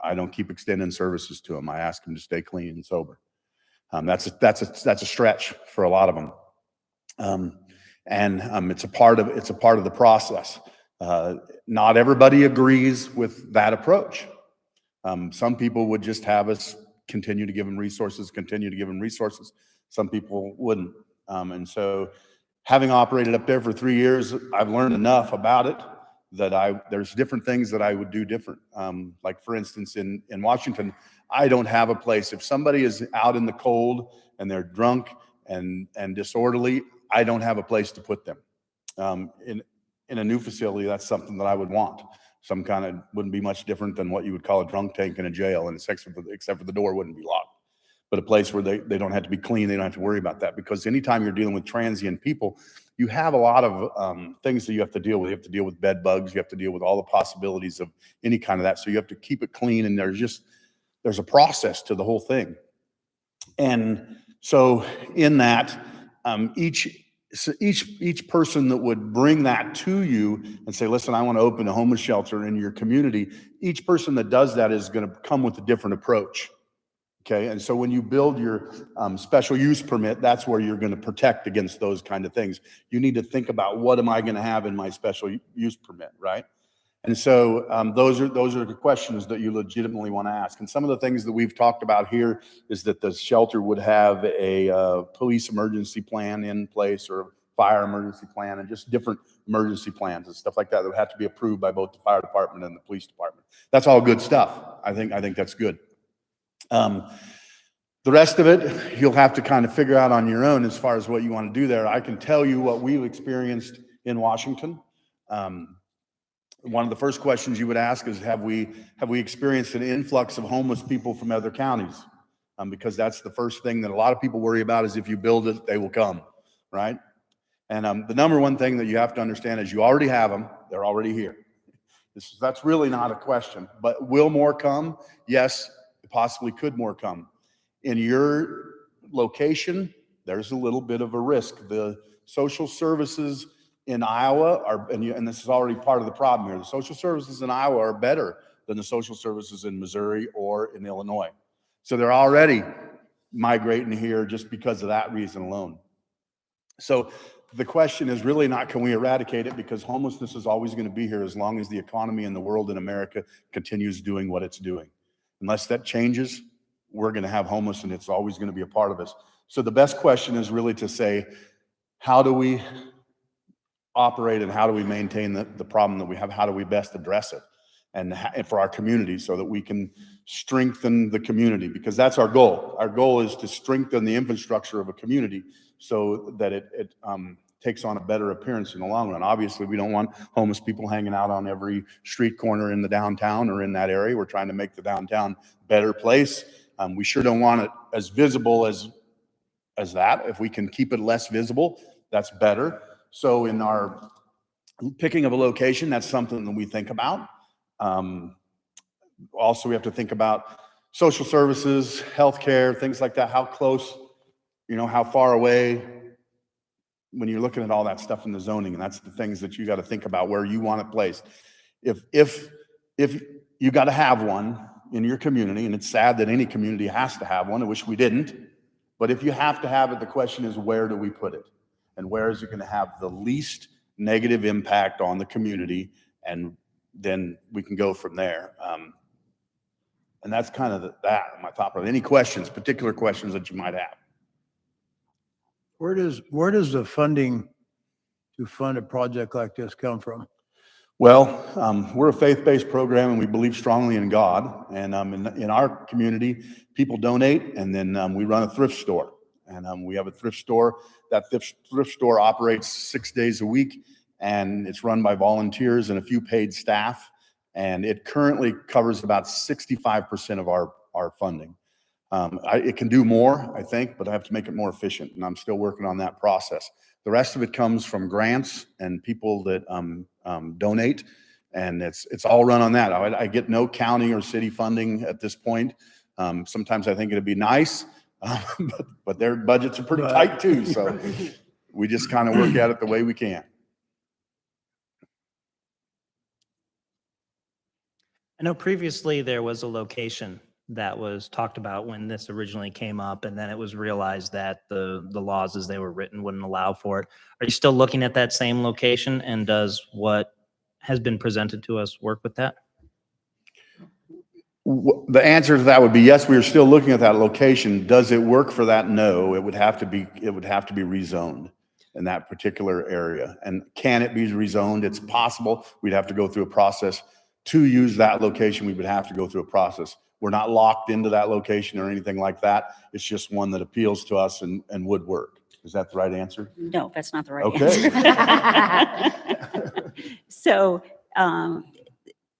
I don't keep extending services to them. I ask them to stay clean and sober. That's a stretch for a lot of them. It's a part of the process. Not everybody agrees with that approach. Some people would just have us continue to give them resources. Some people wouldn't. And so having operated up there for 3 years, I've learned enough about it that there's different things that I would do different. Like for instance, in Washington, I don't have a place. If somebody is out in the cold and they're drunk and disorderly, I don't have a place to put them. In a new facility, that's something that I would want. Some kind of wouldn't be much different than what you would call a drunk tank in a jail, and except for the door wouldn't be locked. But a place where they don't have to be clean, they don't have to worry about that. Because anytime you're dealing with transient people, you have a lot of things that you have to deal with. You have to deal with bed bugs. You have to deal with all the possibilities of any kind of that. So you have to keep it clean, and there's a process to the whole thing. And so in that, each person that would bring that to you and say, listen, I want to open a homeless shelter in your community, each person that does that is going to come with a different approach. Okay, and so when you build your special use permit, that's where you're going to protect against those kind of things. You need to think about, what am I going to have in my special use permit, right? And so those are the questions that you legitimately want to ask. And some of the things that we've talked about here is that the shelter would have a police emergency plan in place, or a fire emergency plan, and just different emergency plans and stuff like that that would have to be approved by both the fire department and the police department. That's all good stuff. I think that's good. The rest of it, you'll have to kind of figure out on your own as far as what you want to do there. I can tell you what we've experienced in Washington. One of the first questions you would ask is, have we experienced an influx of homeless people from other counties? Because that's the first thing that a lot of people worry about, is if you build it, they will come, right? And the number one thing that you have to understand is you already have them. They're already here. That's really not a question. But will more come? Yes, possibly could more come. In your location, there's a little bit of a risk. The social services in Iowa and this is already part of the problem here, the social services in Iowa are better than the social services in Missouri or in Illinois. So they're already migrating here just because of that reason alone. So the question is really not, can we eradicate it? Because homelessness is always going to be here as long as the economy and the world in America continues doing what it's doing. Unless that changes, we're going to have homeless, and it's always going to be a part of us. So the best question is really to say, how do we operate and how do we maintain the problem that we have? How do we best address it? And for our community, so that we can strengthen the community, because that's our goal. Our goal is to strengthen the infrastructure of a community so that it takes on a better appearance in the long run. Obviously, we don't want homeless people hanging out on every street corner in the downtown or in that area. We're trying to make the downtown a better place. We sure don't want it as visible as that. If we can keep it less visible, that's better. So in our picking of a location, that's something that we think about. Also, we have to think about social services, healthcare, things like that. How close, how far away, when you're looking at all that stuff in the zoning, and that's the things that you got to think about where you want it placed. If you got to have one in your community, and it's sad that any community has to have one, I wish we didn't, but if you have to have it, the question is, where do we put it? And where is it going to have the least negative impact on the community? And then we can go from there. And that's kind of my thought. Any questions, particular questions that you might have? Where does the funding to fund a project like this come from? Well, we're a faith-based program, and we believe strongly in God. And in our community, people donate, and then we run a thrift store. And we have a thrift store. That thrift store operates 6 days a week, and it's run by volunteers and a few paid staff. And it currently covers about 65% of our funding. It can do more, I think, but I have to make it more efficient, and I'm still working on that process. The rest of it comes from grants and people that donate, and it's all run on that. I get no county or city funding at this point. Sometimes I think it'd be nice, but their budgets are pretty tight too, so we just kind of work at it the way we can. I know previously there was a location that was talked about when this originally came up, and then it was realized that the laws as they were written wouldn't allow for it. Are you still looking at that same location, and does what has been presented to us work with that? The answer to that would be yes, we are still looking at that location. Does it work for that? No, it would have to be rezoned in that particular area. And can it be rezoned? It's possible. We'd have to go through a process to use that location. We would have to go through a process. We're not locked into that location or anything like that. It's just one that appeals to us and would work. Is that the right answer? No, that's not the right Okay. answer. So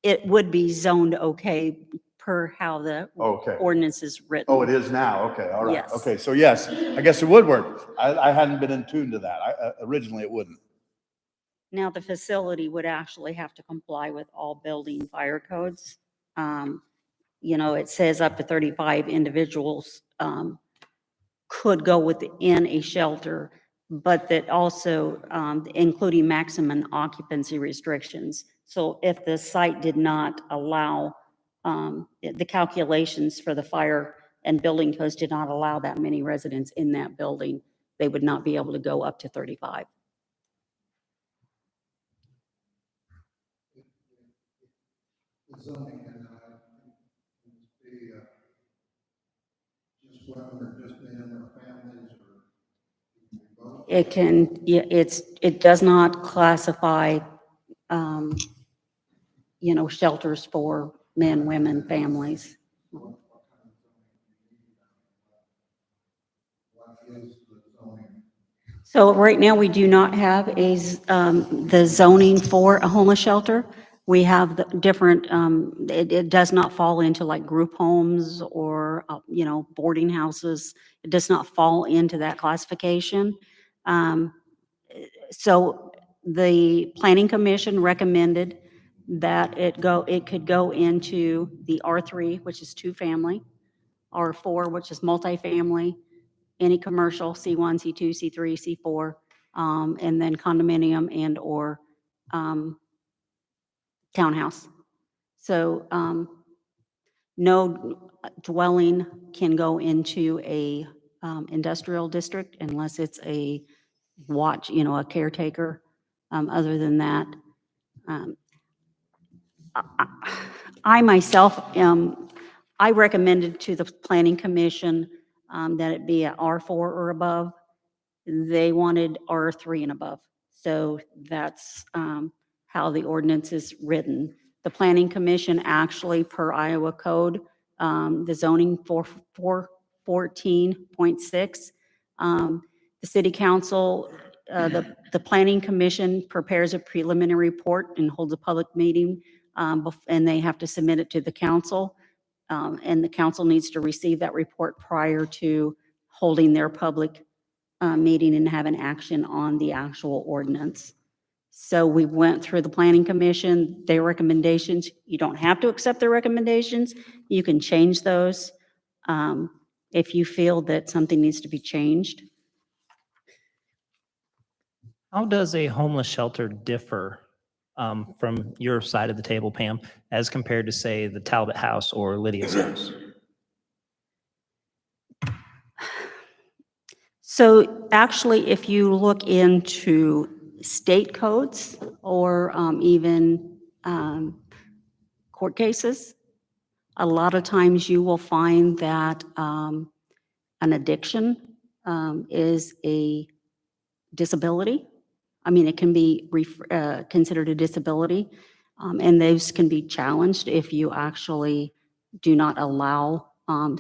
it would be zoned okay per how the Okay. ordinance is written. Oh, it is now. Okay. All right. Yes. Okay. So yes, I guess it would work. I hadn't been in tune to that. Originally it wouldn't. Now, the facility would actually have to comply with all building fire codes. You know, it says up to 35 individuals could go within a shelter, but that also including maximum occupancy restrictions. So if the site did not allow, the calculations for the fire and building codes did not allow that many residents in that building, they would not be able to go up to 35. Zoning and just women or just men or families or It can, yeah, it does not classify, you know, shelters for men, women, families. what is the zoning? So right now, we do not have the zoning for a homeless shelter. We have the different, it does not fall into like group homes or, you know, boarding houses. It does not fall into that classification. So the Planning Commission recommended that it could go into the R3, which is 2-family, R4, which is multifamily, any commercial, C1, C2, C3, C4, and then condominium and or townhouse. So no dwelling can go into a industrial district unless it's a you know, a caretaker. Other than that, I myself I recommended to the Planning Commission that it be a R4 or above. They wanted R3 and above. So that's how the ordinance is written. The Planning Commission actually, per Iowa code, the zoning for 414.6, the City Council, the Planning Commission prepares a preliminary report and holds a public meeting, and they have to submit it to the council. And the council needs to receive that report prior to holding their public meeting and having action on the actual ordinance. So we went through the Planning Commission, their recommendations. You don't have to accept their recommendations. You can change those if you feel that something needs to be changed. How does a homeless shelter differ from your side of the table, Pam, as compared to, say, the Talbot House or Lydia's house? So actually, if you look into state codes or even court cases, a lot of times you will find that an addiction is a disability. I mean, it can be considered a disability, and those can be challenged if you actually do not allow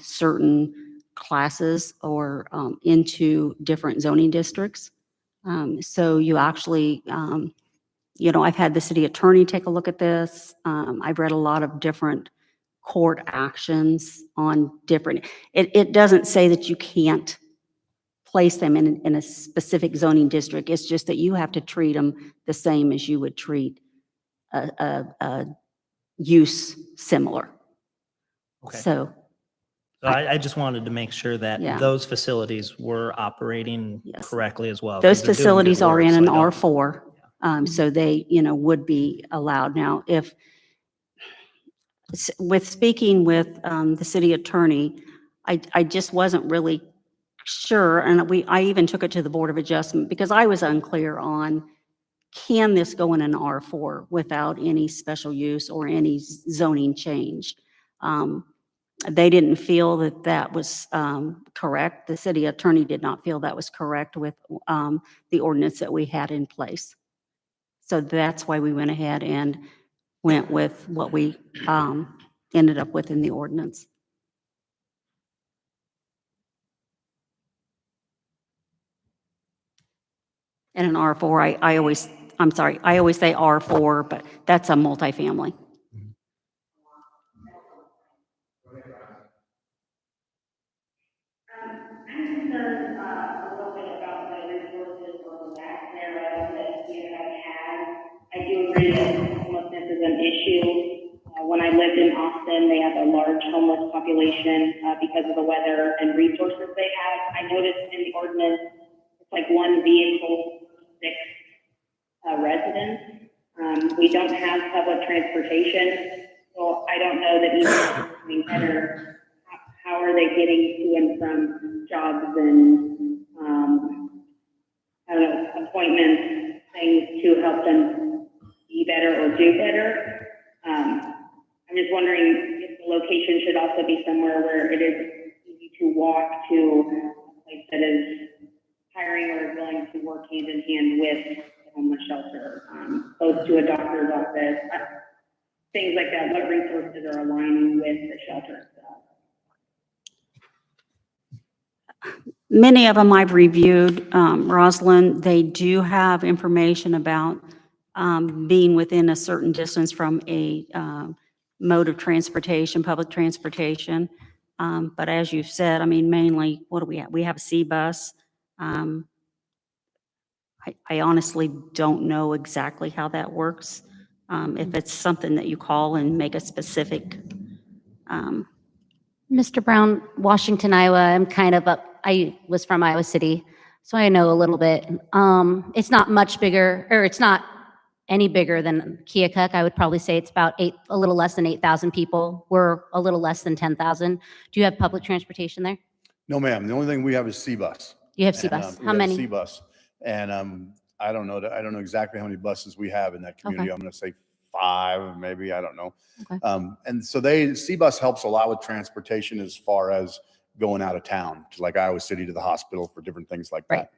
certain classes or into different zoning districts. So you actually, you know, I've had the city attorney take a look at this. I've read a lot of different court actions on different, it doesn't say that you can't place them in a specific zoning district. It's just that you have to treat them the same as you would treat a use similar. Okay. So, So I just wanted to make sure that Yeah. those facilities were operating Yes. correctly as well. 'cause those they're doing good facilities are work, in so an I don't- R4, so they, would be allowed. Now, with speaking with the city attorney, I just wasn't really sure, and I even took it to the Board of Adjustment because I was unclear on, can this go in an R4 without any special use or any zoning change? They didn't feel that that was correct. The city attorney did not feel that was correct with the ordinance that we had in place. So that's why we went ahead and went with what we ended up with in the ordinance. And an R4, I'm sorry, I always say R4, but that's a multifamily. I'm concerned a little bit about the resources or the lack thereof that Keokuk has. I do agree that homelessness is an issue. When I lived in Austin, they have a large homeless population because of the weather and resources they have. I noticed in the ordinance, it's like one vehicle, 6 residents. We don't have public transportation, so I don't know that even doing better. How are they getting to and from jobs and, I don't know, appointments, things to help them be better or do better? I'm just wondering if the location should also be somewhere where it is easy to walk to a place that is hiring or willing to work hand in hand with the homeless shelter, close to a doctor's office, things like that. What resources are aligning with the shelter itself? Many of them I've reviewed, Rosalind. They do have information about being within a certain distance from a mode of transportation, public transportation. But as you've said, I mean, mainly, what do we have? We have a C-bus. I honestly don't know exactly how that works. If it's something that you call and make a specific. Mr. Brown, Washington, Iowa, I'm kind of up, I was from Iowa City, so I know a little bit. It's not much bigger, or it's not any bigger than Keokuk. I would probably say it's about a little less than 8,000 people. We're a little less than 10,000. Do you have public transportation there? No, ma'am. The only thing we have is C-bus. You have And, C-bus. we How have a many? C-bus. And I don't know exactly how many buses we have in that community. Okay. I'm going to say 5, maybe, I don't know. Okay. And so C-bus helps a lot with transportation as far as going out of town, to like Iowa City to the hospital for different things like Right.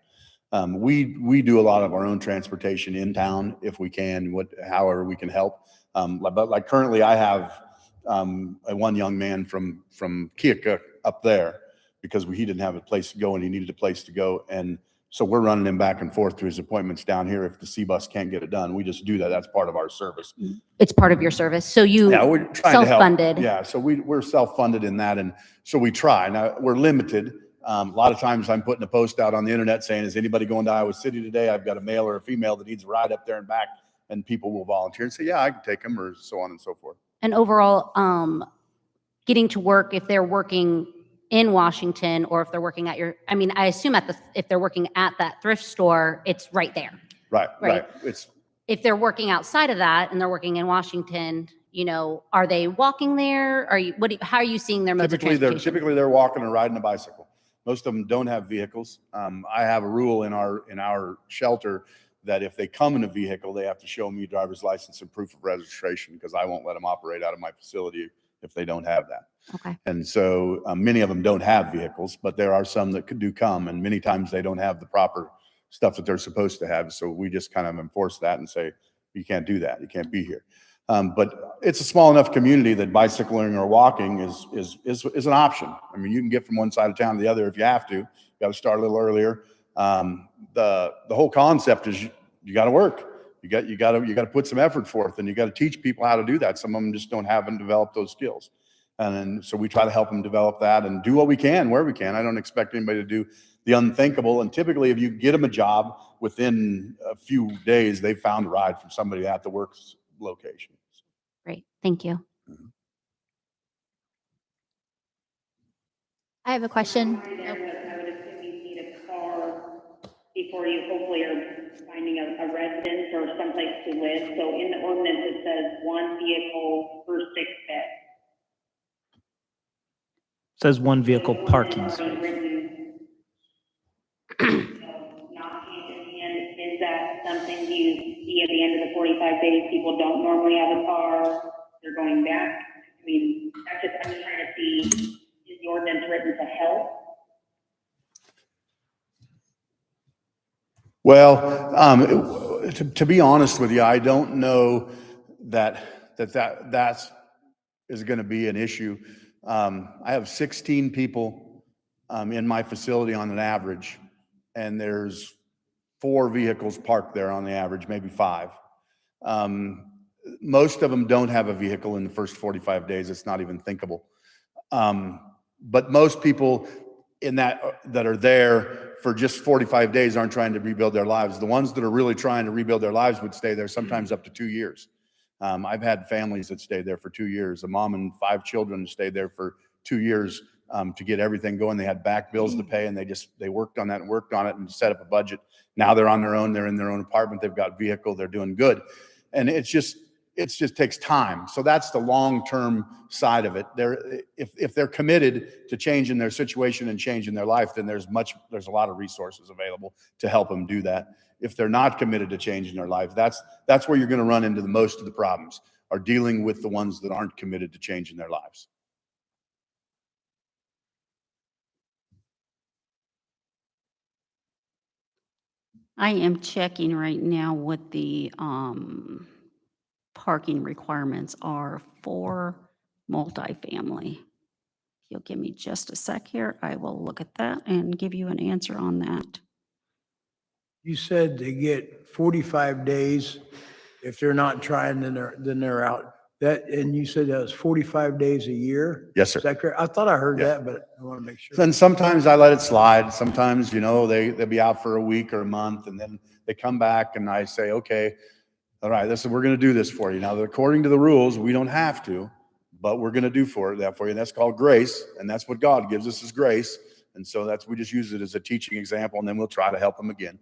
that. We do a lot of our own transportation in town if we can, however we can help. But like currently I have one young man from Keokuk up there because he didn't have a place to go and he needed a place to go. And so we're running him back and forth to his appointments down here. If the C-bus can't get it done, we just do that. That's part of our service. It's part of your service. So you Yeah, we're trying to help. self-funded. Yeah, so we're self-funded in that, and so we try. Now, we're limited. A lot of times I'm putting a post out on the internet saying, is anybody going to Iowa City today? I've got a male or a female that needs a ride up there and back, and people will volunteer and say, yeah, I can take them, or so on and so forth. And overall, getting to work, if they're working in Washington or if they're working at I assume if they're working at that thrift store, it's right there. Right. Right. It's If they're working outside of that and they're working in Washington, are they walking there? How are you seeing their modes of transportation? typically they're walking or riding a bicycle. Most of them don't have vehicles. I have a rule in our shelter that if they come in a vehicle, they have to show me a driver's license and proof of registration, because I won't let them operate out of my facility if they don't have that. Okay. And so many of them don't have vehicles, but there are some that do come, and many times they don't have the proper stuff that they're supposed to have. So we just kind of enforce that and say, you can't do that. You can't be here. But it's a small enough community that bicycling or walking is an option. I mean, you can get from one side of town to the other if you have to. You got to start a little earlier. The whole concept is you got to work. You got to put some effort forth, and you got to teach people how to do that. Some of them just haven't developed those skills. And then, so we try to help them develop that and do what we can, where we can. I don't expect anybody to do the unthinkable. And typically, if you get them a job within a few days, they've found a ride from somebody at the work location. Great, thank you. I have a question. I would assume you need a car before you hopefully are finding a residence or someplace to live. So in the ordinance, it says 1 vehicle per 6 beds. Says 1 vehicle So parking it's already space. written, not changing in. Is that something you see at the end of the 45 days? People don't normally have a car, they're going back. I mean, I'm just trying to see, is the ordinance written to help? Well, to be honest with you, I don't know that is going to be an issue. I have 16 people in my facility on an average, and there's 4 vehicles parked there on the average, maybe 5. Most of them don't have a vehicle in the first 45 days. It's not even thinkable. But most people in that are there for just 45 days aren't trying to rebuild their lives. The ones that are really trying to rebuild their lives would stay there sometimes up to 2 years. I've had families that stayed there for 2 years. A mom and 5 children stayed there for 2 years to get everything going. They had back bills to pay, and they worked on that and worked on it and set up a budget. Now they're on their own. They're in their own apartment. They've got vehicle. They're doing good. And it just takes time. So that's the long-term side of it. If they're committed to changing their situation and changing their life, then there's a lot of resources available to help them do that. If they're not committed to changing their life, that's where you're going to run into the most of the problems, are dealing with the ones that aren't committed to changing their lives. I am checking right now what the parking requirements are for multifamily. If you'll give me just a sec here, I will look at that and give you an answer on that. You said they get 45 days. If they're not trying, then they're out. And you said that was 45 days a year? Yes, sir. Is that correct? I thought I heard Yeah. that, but I want to make sure. Then sometimes I let it slide. Sometimes, they'll be out for a week or a month, and then they come back and I say, okay, all right, we're going to do this for you. Now, according to the rules, we don't have to, but we're going to do that for you. And that's called grace. And that's what God gives us, is grace. And so we just use it as a teaching example, and then we'll try to help them again.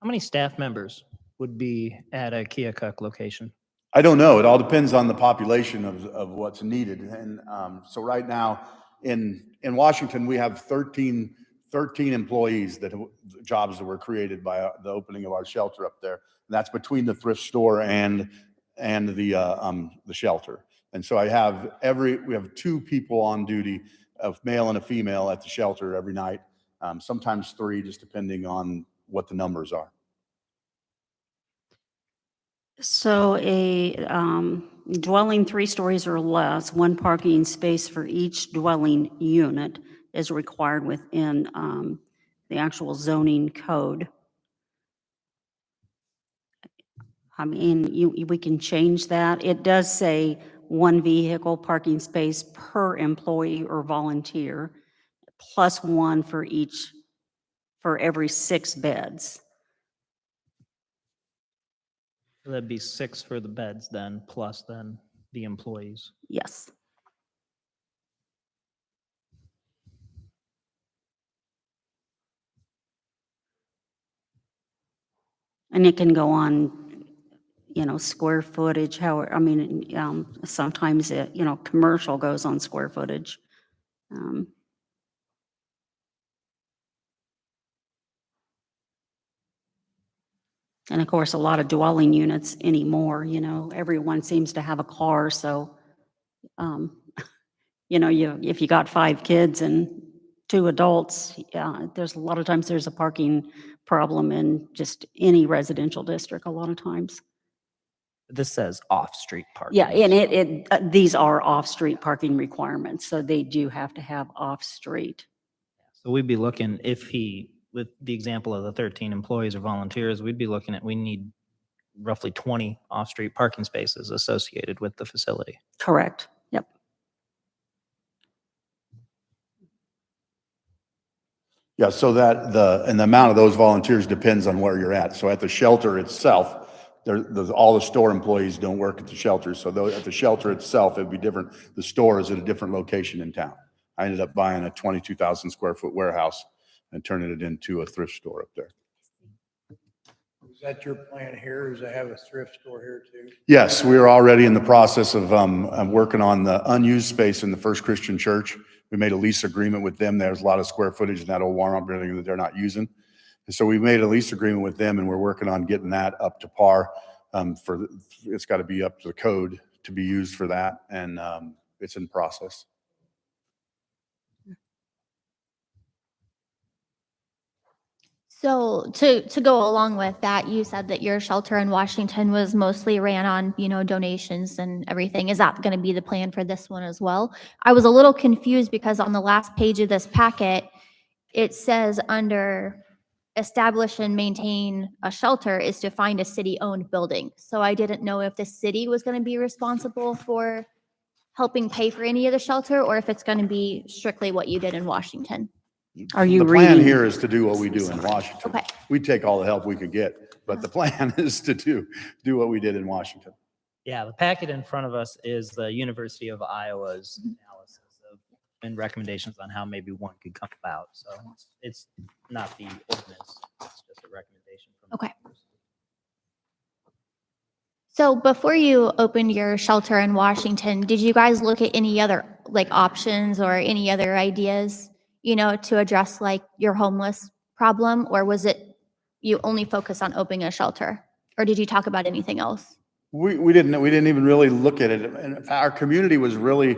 How many staff members would be at a Keokuk location? I don't know. It all depends on the population of what's needed. And so right now in Washington, we have 13 employees jobs that were created by the opening of our shelter up there. And that's between the thrift store and the shelter. And so we have 2 people on duty, a male and a female, at the shelter every night. Sometimes 3, just depending on what the numbers are. So a dwelling 3 stories or less, 1 parking space for each dwelling unit is required within the actual zoning code. I mean, we can change that. It does say 1 vehicle parking space per employee or volunteer, plus 1 for every 6 beds. So that'd be 6 for the beds then, plus then the employees. Yes. And it can go on, square footage, sometimes commercial goes on square footage. And of course, a lot of dwelling units anymore, everyone seems to have a car. So, if you got 5 kids and 2 adults, there's a lot of times there's a parking problem in just any residential district a lot of times. This says off-street parking. Yeah, and these are off-street parking requirements, so they do have to have off-street. So we'd be looking, with the example of the 13 employees or volunteers, we need roughly 20 off-street parking spaces associated with the facility. Correct. Yep. Yeah, so that and the amount of those volunteers depends on where you're at. So at the shelter itself, all the store employees don't work at the shelter. So at the shelter itself, it'd be different. The store is at a different location in town. I ended up buying a 22,000 square foot warehouse and turning it into a thrift store up there. Is that your plan here, is to have a thrift store here too? Yes, we are already in the process of working on the unused space in the First Christian Church. We made a lease agreement with them. There's a lot of square footage in that old Walmart building that they're not using. And so we made a lease agreement with them, and we're working on getting that up to par. It's got to be up to the code to be used for that, and it's in process. So to go along with that, you said that your shelter in Washington was mostly ran on, donations and everything. Is that going to be the plan for this one as well? I was a little confused because on the last page of this packet, it says under establish and maintain a shelter is to find a city-owned building. So I didn't know if the city was going to be responsible for helping pay for any of the shelter, or if it's going to be strictly what you did in Washington. Are you The plan reading? here is to do what we do in Washington. Okay. We take all the help we could get, but the plan is to do what we did in Washington. Yeah, the packet in front of us is the University of Iowa's analysis and recommendations on how maybe one could come about. So it's not the ordinance, it's just a recommendation from. Okay. So before you opened your shelter in Washington, did you guys look at any other options or any other ideas, to address your homeless problem? Or was it you only focus on opening a shelter? Or did you talk about anything else? We didn't even really look at it. And our community was really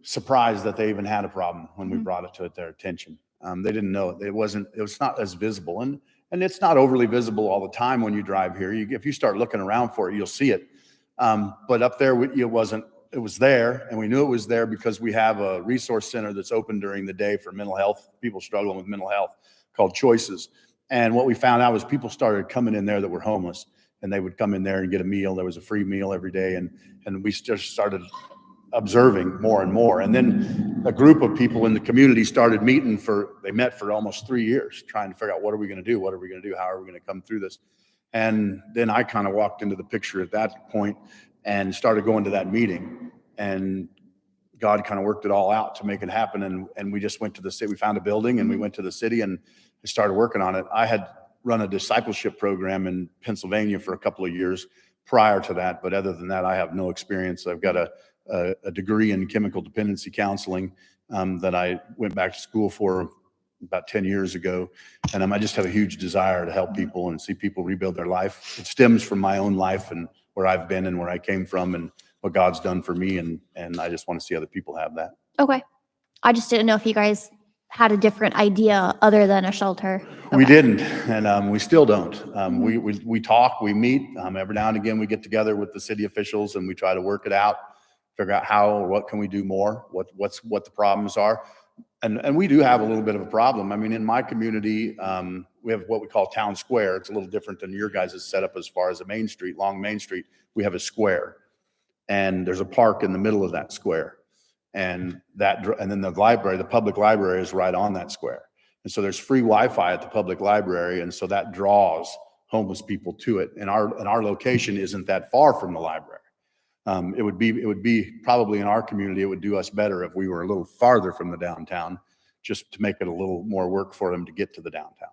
surprised that they even had a problem when we brought it to their attention. They didn't know it. It was not as visible, and it's not overly visible all the time when you drive here. If you start looking around for it, you'll see it. But up there, it wasn't. It was there, and we knew it was there because we have a resource center that's open during the day for mental health, people struggling with mental health, called Choices. And what we found out was people started coming in there that were homeless, and they would come in there and get a meal. There was a free meal every day, and we just started observing more and more. And then a group of people in the community started meeting they met for almost 3 years, trying to figure out what are we going to do? What are we going to do? How are we going to come through this? And then I kind of walked into the picture at that point and started going to that meeting, and God kind of worked it all out to make it happen. And we just went to the city. We found a building and we went to the city and started working on it. I had run a discipleship program in Pennsylvania for a couple of years prior to that. But other than that, I have no experience. I've got a degree in chemical dependency counseling that I went back to school for about 10 years ago. And I just have a huge desire to help people and see people rebuild their life. It stems from my own life and where I've been and where I came from and what God's done for me. And I just want to see other people have that. Okay. I just didn't know if you guys had a different idea other than a shelter. We Okay. didn't, and we still don't. We talk, we meet. Every now and again, we get together with the city officials and we try to work it out, figure out how or what can we do more, what the problems are. And we do have a little bit of a problem. I mean, in my community, we have what we call town square. It's a little different than your guys' setup as far as a main street, long Main Street. We have a square, and there's a park in the middle of that square. And then the library, the public library is right on that square. And so there's free Wi-Fi at the public library. And so that draws homeless people to it. And our location isn't that far from the library. It would be probably in our community, it would do us better if we were a little farther from the downtown, just to make it a little more work for them to get to the downtown.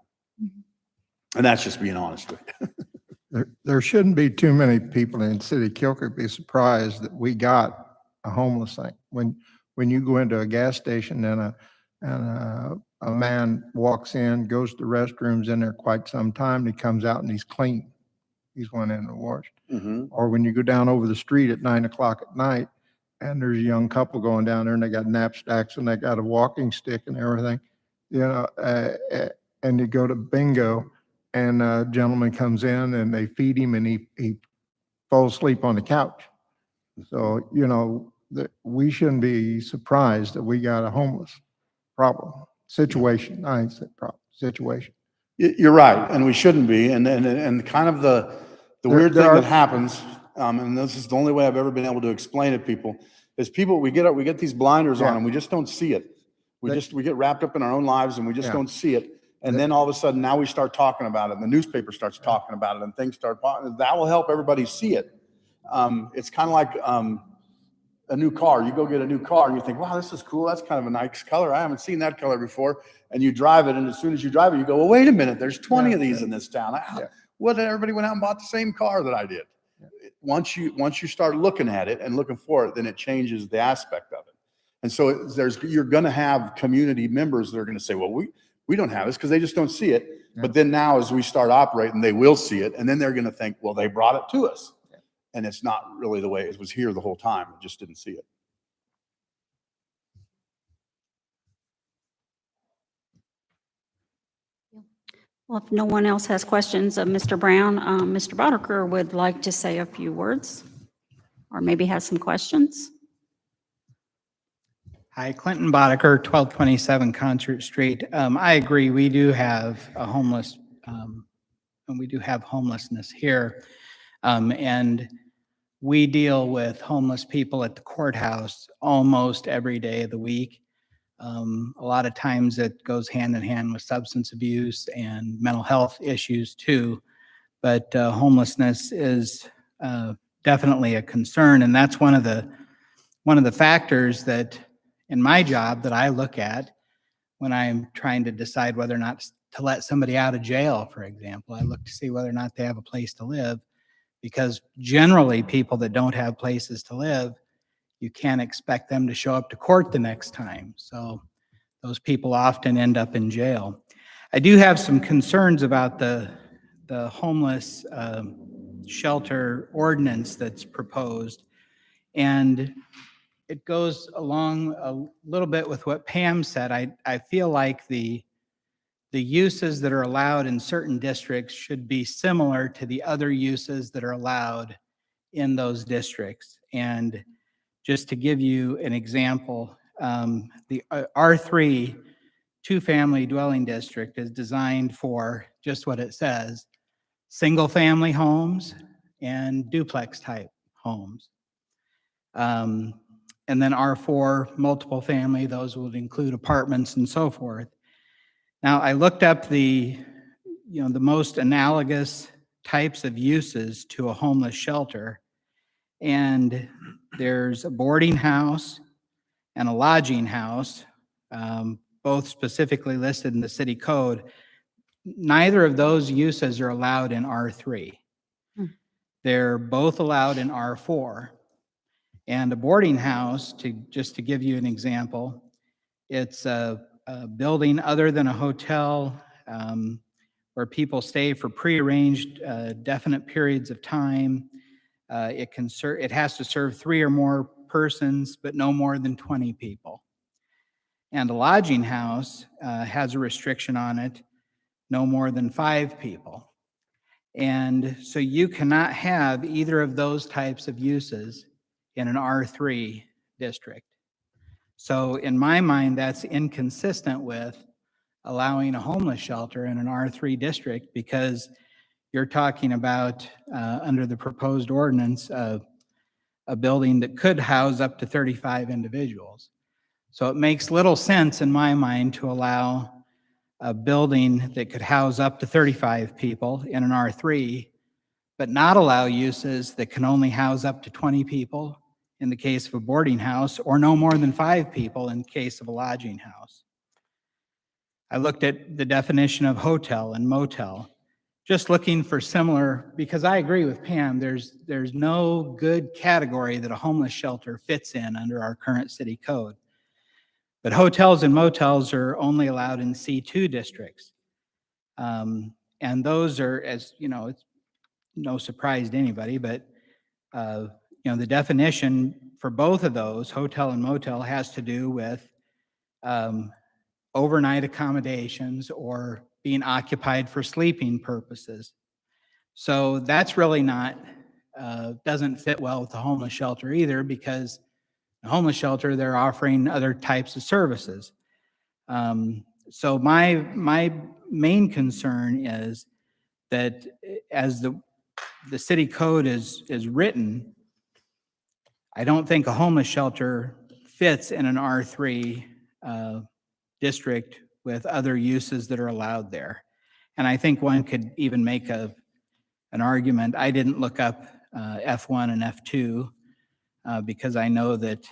And that's just being honest with you. There shouldn't be too many people in city of Keokuk be surprised that we got a homeless thing. When you go into a gas station and a man walks in, goes to the restrooms in there quite some time, he comes out and he's clean. He's went in and washed. Mm-hmm. Or when you go down over the street at 9 o'clock at night and there's a young couple going down there and they got knapsacks and they got a walking stick and everything, and you go to bingo and a gentleman comes in and they feed him and he falls asleep on the couch. So, we shouldn't be surprised that we got a homeless situation. I ain't said problem, situation. You're right, and we shouldn't be. And kind of the weird thing that happens, and this is the only way I've ever been able to explain it to people, is we get these blinders on and we just don't see it. We get wrapped up in our own lives and we just don't see it. And then all of a sudden, now we start talking about it, and the newspaper starts talking about it, and things start, that will help everybody see it. It's kind of like a new car. You go get a new car and you think, wow, this is cool. That's kind of a nice color. I haven't seen that color before. And you drive it, and as soon as you drive it, you go, well, wait a minute, there's 20 of these in this town. What, everybody went out and bought the same car that I did. Once you start looking at it and looking for it, then it changes the aspect of it. And so you're going to have community members that are going to say, well, we don't have this because they just don't see it. But then now as we start operating, they will see it. And then they're going to think, well, they brought it to us. And it's not really the way it was here the whole time. We just didn't see it. Well, if no one else has questions of Mr. Brown, Mr. Boddicker would like to say a few words or maybe have some questions. Hi, Clinton Boddicker, 1227 Concert Street. I agree, we do have a homeless, and we do have homelessness here. And we deal with homeless people at the courthouse almost every day of the week. A lot of times it goes hand in hand with substance abuse and mental health issues too. But homelessness is definitely a concern, and that's one of the factors that in my job that I look at when I'm trying to decide whether or not to let somebody out of jail, for example. I look to see whether or not they have a place to live, because generally people that don't have places to live, you can't expect them to show up to court the next time. So those people often end up in jail. I do have some concerns about the homeless shelter ordinance that's proposed. And it goes along a little bit with what Pam said. I feel like the uses that are allowed in certain districts should be similar to the other uses that are allowed in those districts. And just to give you an example, the R3 two-family dwelling district is designed for just what it says, single-family homes and duplex-type homes. And then R4, multiple family, those would include apartments and so forth. Now, I looked up the most analogous types of uses to a homeless shelter, and there's a boarding house and a lodging house, both specifically listed in the city code. Neither of those uses are allowed in R3. They're both allowed in R4. And a boarding house, just to give you an example, it's a building other than a hotel where people stay for prearranged definite periods of time. It has to serve 3 or more persons, but no more than 20 people. And a lodging house has a restriction on it, no more than 5 people. And so you cannot have either of those types of uses in an R3 district. So in my mind, that's inconsistent with allowing a homeless shelter in an R3 district, because you're talking about, under the proposed ordinance, a building that could house up to 35 individuals. So it makes little sense in my mind to allow a building that could house up to 35 people in an R3, but not allow uses that can only house up to 20 people in the case of a boarding house, or no more than 5 people in the case of a lodging house. I looked at the definition of hotel and motel, just looking for similar, because I agree with Pam, there's no good category that a homeless shelter fits in under our current city code. But hotels and motels are only allowed in C2 districts. And those are, as you know, it's no surprise to anybody, but the definition for both of those, hotel and motel, has to do with overnight accommodations or being occupied for sleeping purposes. So that's really not, doesn't fit well with the homeless shelter either, because the homeless shelter, they're offering other types of services. So my main concern is that as the city code is written, I don't think a homeless shelter fits in an R3 district with other uses that are allowed there. And I think one could even make an argument. I didn't look up F1 and F2 because I know that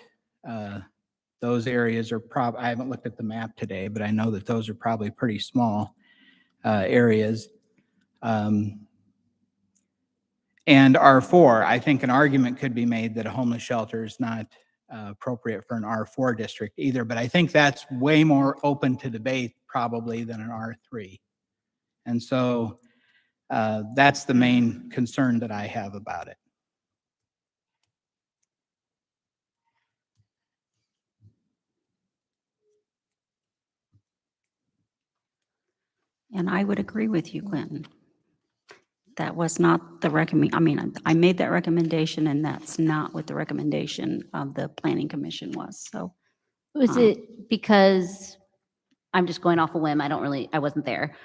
those areas are I haven't looked at the map today, but I know that those are probably pretty small areas. And R4, I think an argument could be made that a homeless shelter is not appropriate for an R4 district either, but I think that's way more open to debate probably than an R3. And so that's the main concern that I have about it. And I would agree with you, Clinton. That was not the recommend, I mean, I made that recommendation and that's not what the recommendation of the planning commission was, so. Was it because, I'm just going off a whim, I wasn't there.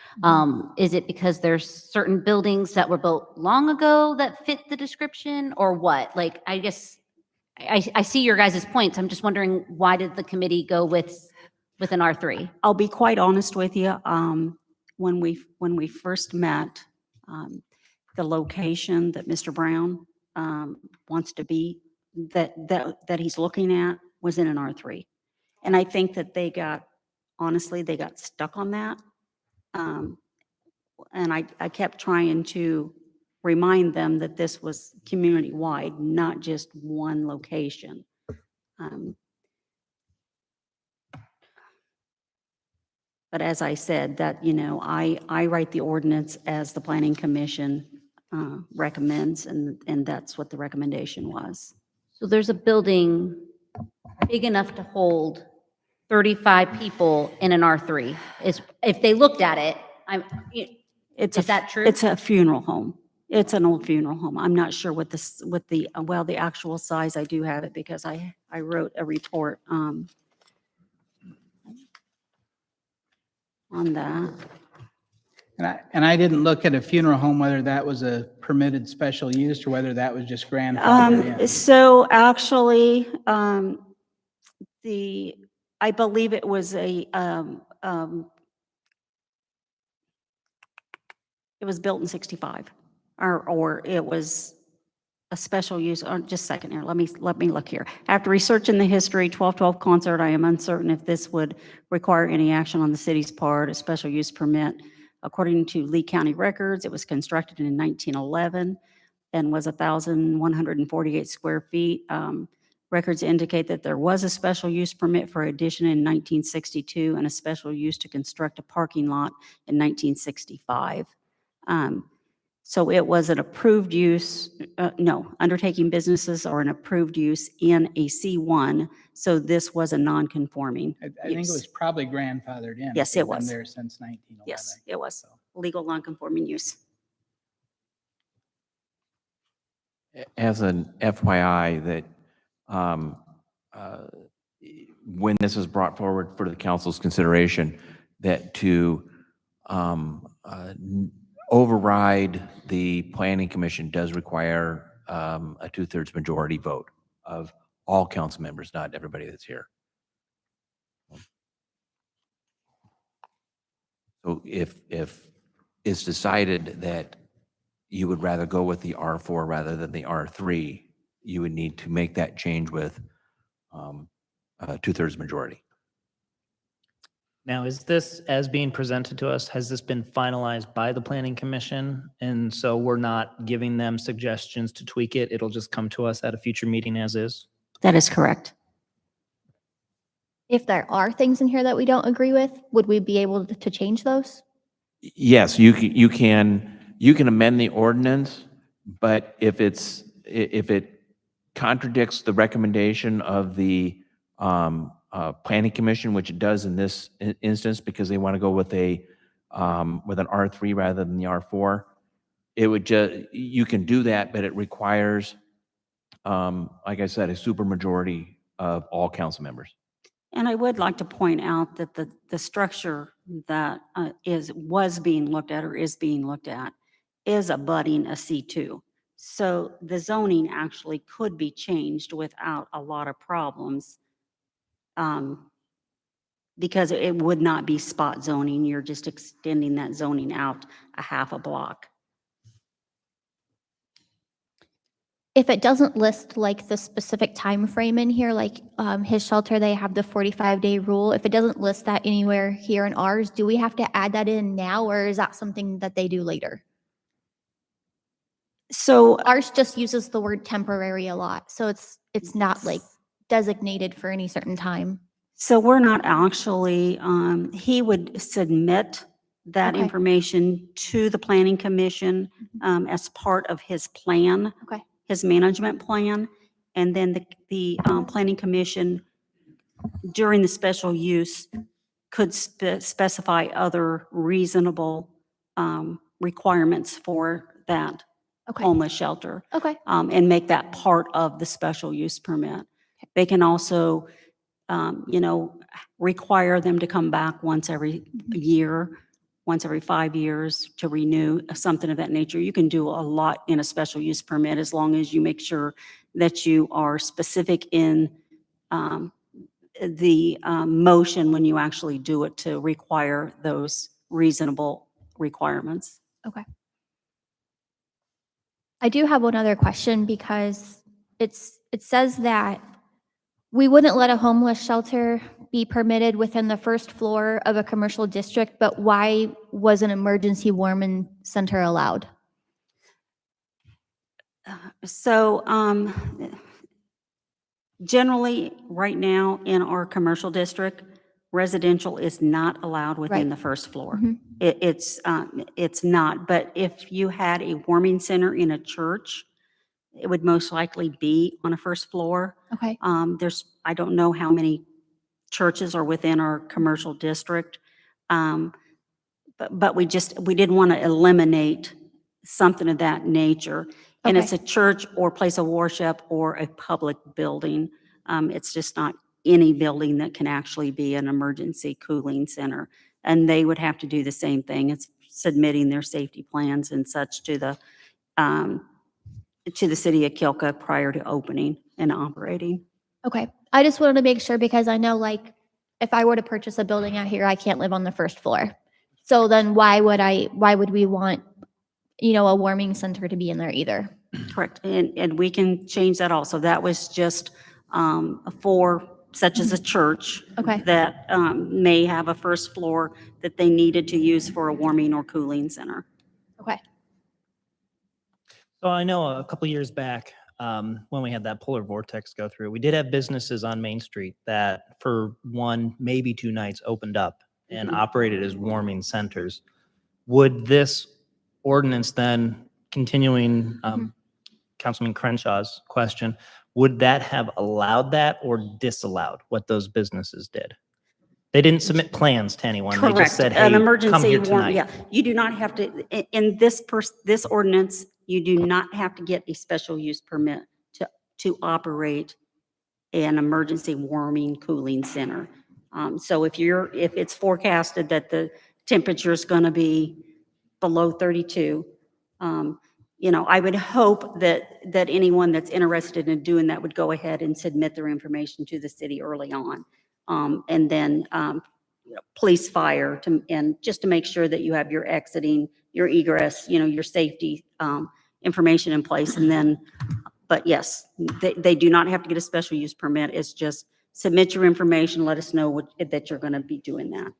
Is it because there's certain buildings that were built long ago that fit the description or what? Like, I guess, I see your guys' points. I'm just wondering, why did the committee go with an R3? I'll be quite honest with you. When we first met, the location that Mr. Brown wants to be, that he's looking at was in an R3. And I think that honestly, they got stuck on that. And I kept trying to remind them that this was community-wide, not just one location. But as I said, that, I write the ordinance as the planning commission recommends, and that's what the recommendation was. So there's a building big enough to hold 35 people in an R3. If they looked at it, is that true? It's a funeral home. It's an old funeral home. I'm not sure what the actual size, I do have it because I wrote a report on that. And I didn't look at a funeral home, whether that was a permitted special use or whether that was just grandfathered in. So actually, I believe it was it was built in 65, or it was a special use. Just a second here. Let me look here. After researching the history, 1212 concert, I am uncertain if this would require any action on the city's part. A special use permit, according to Lee County records, it was constructed in 1911 and was 1,148 square feet. Records indicate that there was a special use permit for addition in 1962 and a special use to construct a parking lot in 1965. So it was an approved use, undertaking businesses are an approved use in a C1. So this was a non-conforming I think it was probably grandfathered in. Yes, It's it been was. there since 1911. Yes, it was legal non-conforming use. As an FYI, that when this is brought forward for the council's consideration, that to override the planning commission does require a 2/3 majority vote of all council members, not everybody that's here. So if it's decided that you would rather go with the R4 rather than the R3, you would need to make that change with a 2/3 majority. Now, is this, as being presented to us, has this been finalized by the planning commission? And so we're not giving them suggestions to tweak it, it'll just come to us at a future meeting as is? That is correct. If there are things in here that we don't agree with, would we be able to change those? Yes, you can amend the ordinance, but if it contradicts the recommendation of the planning commission, which it does in this instance, because they want to go with an R3 rather than the R4, you can do that, but it requires, like I said, a supermajority of all council members. And I would like to point out that the structure that was being looked at or is being looked at is abutting a C2. So the zoning actually could be changed without a lot of problems because it would not be spot zoning. You're just extending that zoning out a half a block. If it doesn't list like the specific time frame in here, like his shelter, they have the 45-day rule. If it doesn't list that anywhere here in ours, do we have to add that in now, or is that something that they do later? So Ours just uses the word temporary a lot, so it's not like designated for any certain time. So we're not actually, he would submit that Okay. information to the planning commission as part of his plan, Okay. his management plan. And then the planning commission during the special use could specify other reasonable requirements for that Okay. homeless shelter. Okay. And make that part of the special use permit. They can also require them to come back once every year, once every 5 years to renew, something of that nature. You can do a lot in a special use permit as long as you make sure that you are specific in the motion when you actually do it to require those reasonable requirements. Okay. I do have one other question because it says that we wouldn't let a homeless shelter be permitted within the first floor of a commercial district, but why was an emergency warming center allowed? So generally, right now in our commercial district, residential is not allowed within Right. the first floor. Mhm. It's not, but if you had a warming center in a church, it would most likely be on a first floor. Okay. I don't know how many churches are within our commercial district. But we didn't want to eliminate something of that nature. And it's a Okay. church or place of worship or a public building. It's just not any building that can actually be an emergency cooling center. And they would have to do the same thing. It's submitting their safety plans and such to the city of Keokuk prior to opening and operating. Okay. I just wanted to make sure because I know like if I were to purchase a building out here, I can't live on the first floor. So then why would we want, a warming center to be in there either? Correct. And we can change that also. That was just for such as a church Okay. that may have a first floor that they needed to use for a warming or cooling center. Okay. So I know a couple years back, when we had that polar vortex go through, we did have businesses on Main Street that for 1, maybe 2 nights opened up and operated as warming centers. Would this ordinance then, continuing Councilman Crenshaw's question, would that have allowed that or disallowed what those businesses did? They didn't submit plans to anyone. They Correct. just said, An hey, come emergency here warm, tonight. yeah. You do not have to, in this ordinance, you do not have to get a special use permit to operate an emergency warming cooling center. So if it's forecasted that the temperature is going to be below 32, I would hope that anyone that's interested in doing that would go ahead and submit their information to the city early on. And then police, fire, and just to make sure that you have your exiting, your egress, your safety information in place. And then, but yes, they do not have to get a special use permit. It's just submit your information, let us know that you're going to be doing that.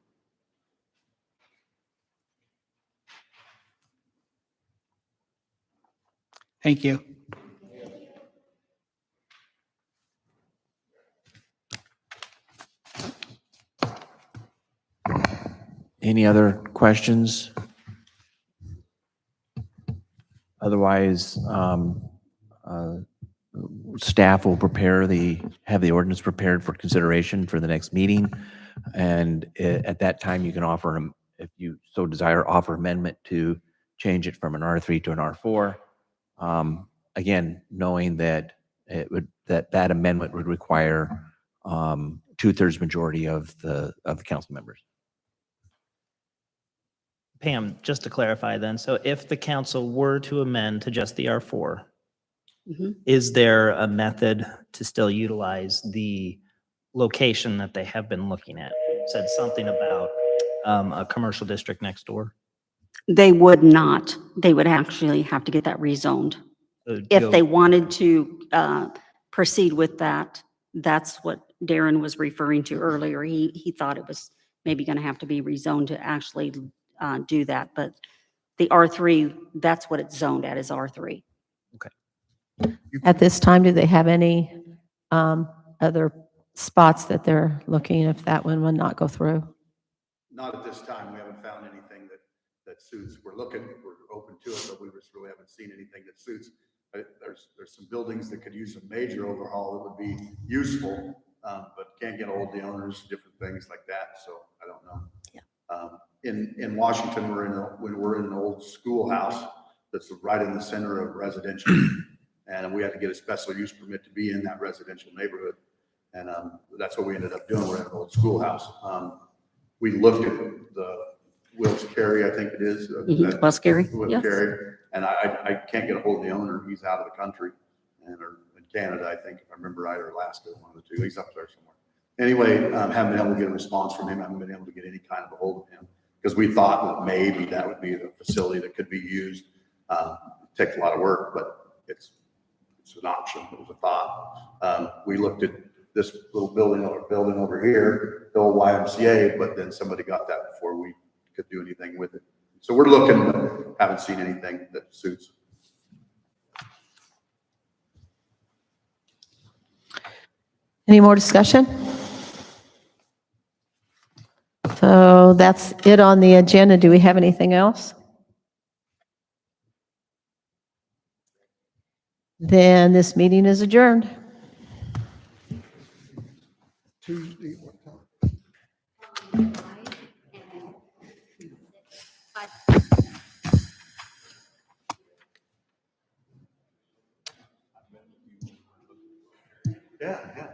Thank you. Any other questions? Otherwise, staff will have the ordinance prepared for consideration for the next meeting. And at that time, you can offer, if you so desire, offer amendment to change it from an R3 to an R4. Again, knowing that that amendment would require 2/3 majority of the council members. Pam, just to clarify then, so if the council were to amend to just the R4, is there a method to still utilize the location that they have been looking at? said something about a commercial district next door. They would not. They would actually have to get that rezoned. So If Joe- they wanted to proceed with that, that's what Darren was referring to earlier. He thought it was maybe going to have to be rezoned to actually do that. But the R3, that's what it's zoned at, is R3. At this time, do they have any other spots that they're looking if that one would not go through? Not at this time. We haven't found anything that suits. We're looking, we're open to it, but we just really haven't seen anything that suits. There's some buildings that could use a major overhaul that would be useful, but can't get hold of the owners, different things like that. So I don't know. Yeah. In Washington, we're in an old schoolhouse that's right in the center of residential. And we had to get a special use permit to be in that residential neighborhood. And that's what we ended up doing. We're in an old schoolhouse. We looked at the Wills Carey, I think it is. Wills Carey, Wills yes. Carey. And I can't get a hold of the owner. He's out of the country or in Canada, I think, if I remember right, or Alaska, one of the two. He's up there somewhere. Anyway, haven't been able to get a response from him. Haven't been able to get any kind of a hold of him because we thought that maybe that would be the facility that could be used. It takes a lot of work, but it's an option. It was a thought. We looked at this little building over here, the old YMCA, but then somebody got that before we could do anything with it. So we're looking, but haven't seen anything that suits. Any more discussion? So that's it on the agenda. Do we have anything else? Then this meeting is adjourned. Tuesday, what time? Yeah.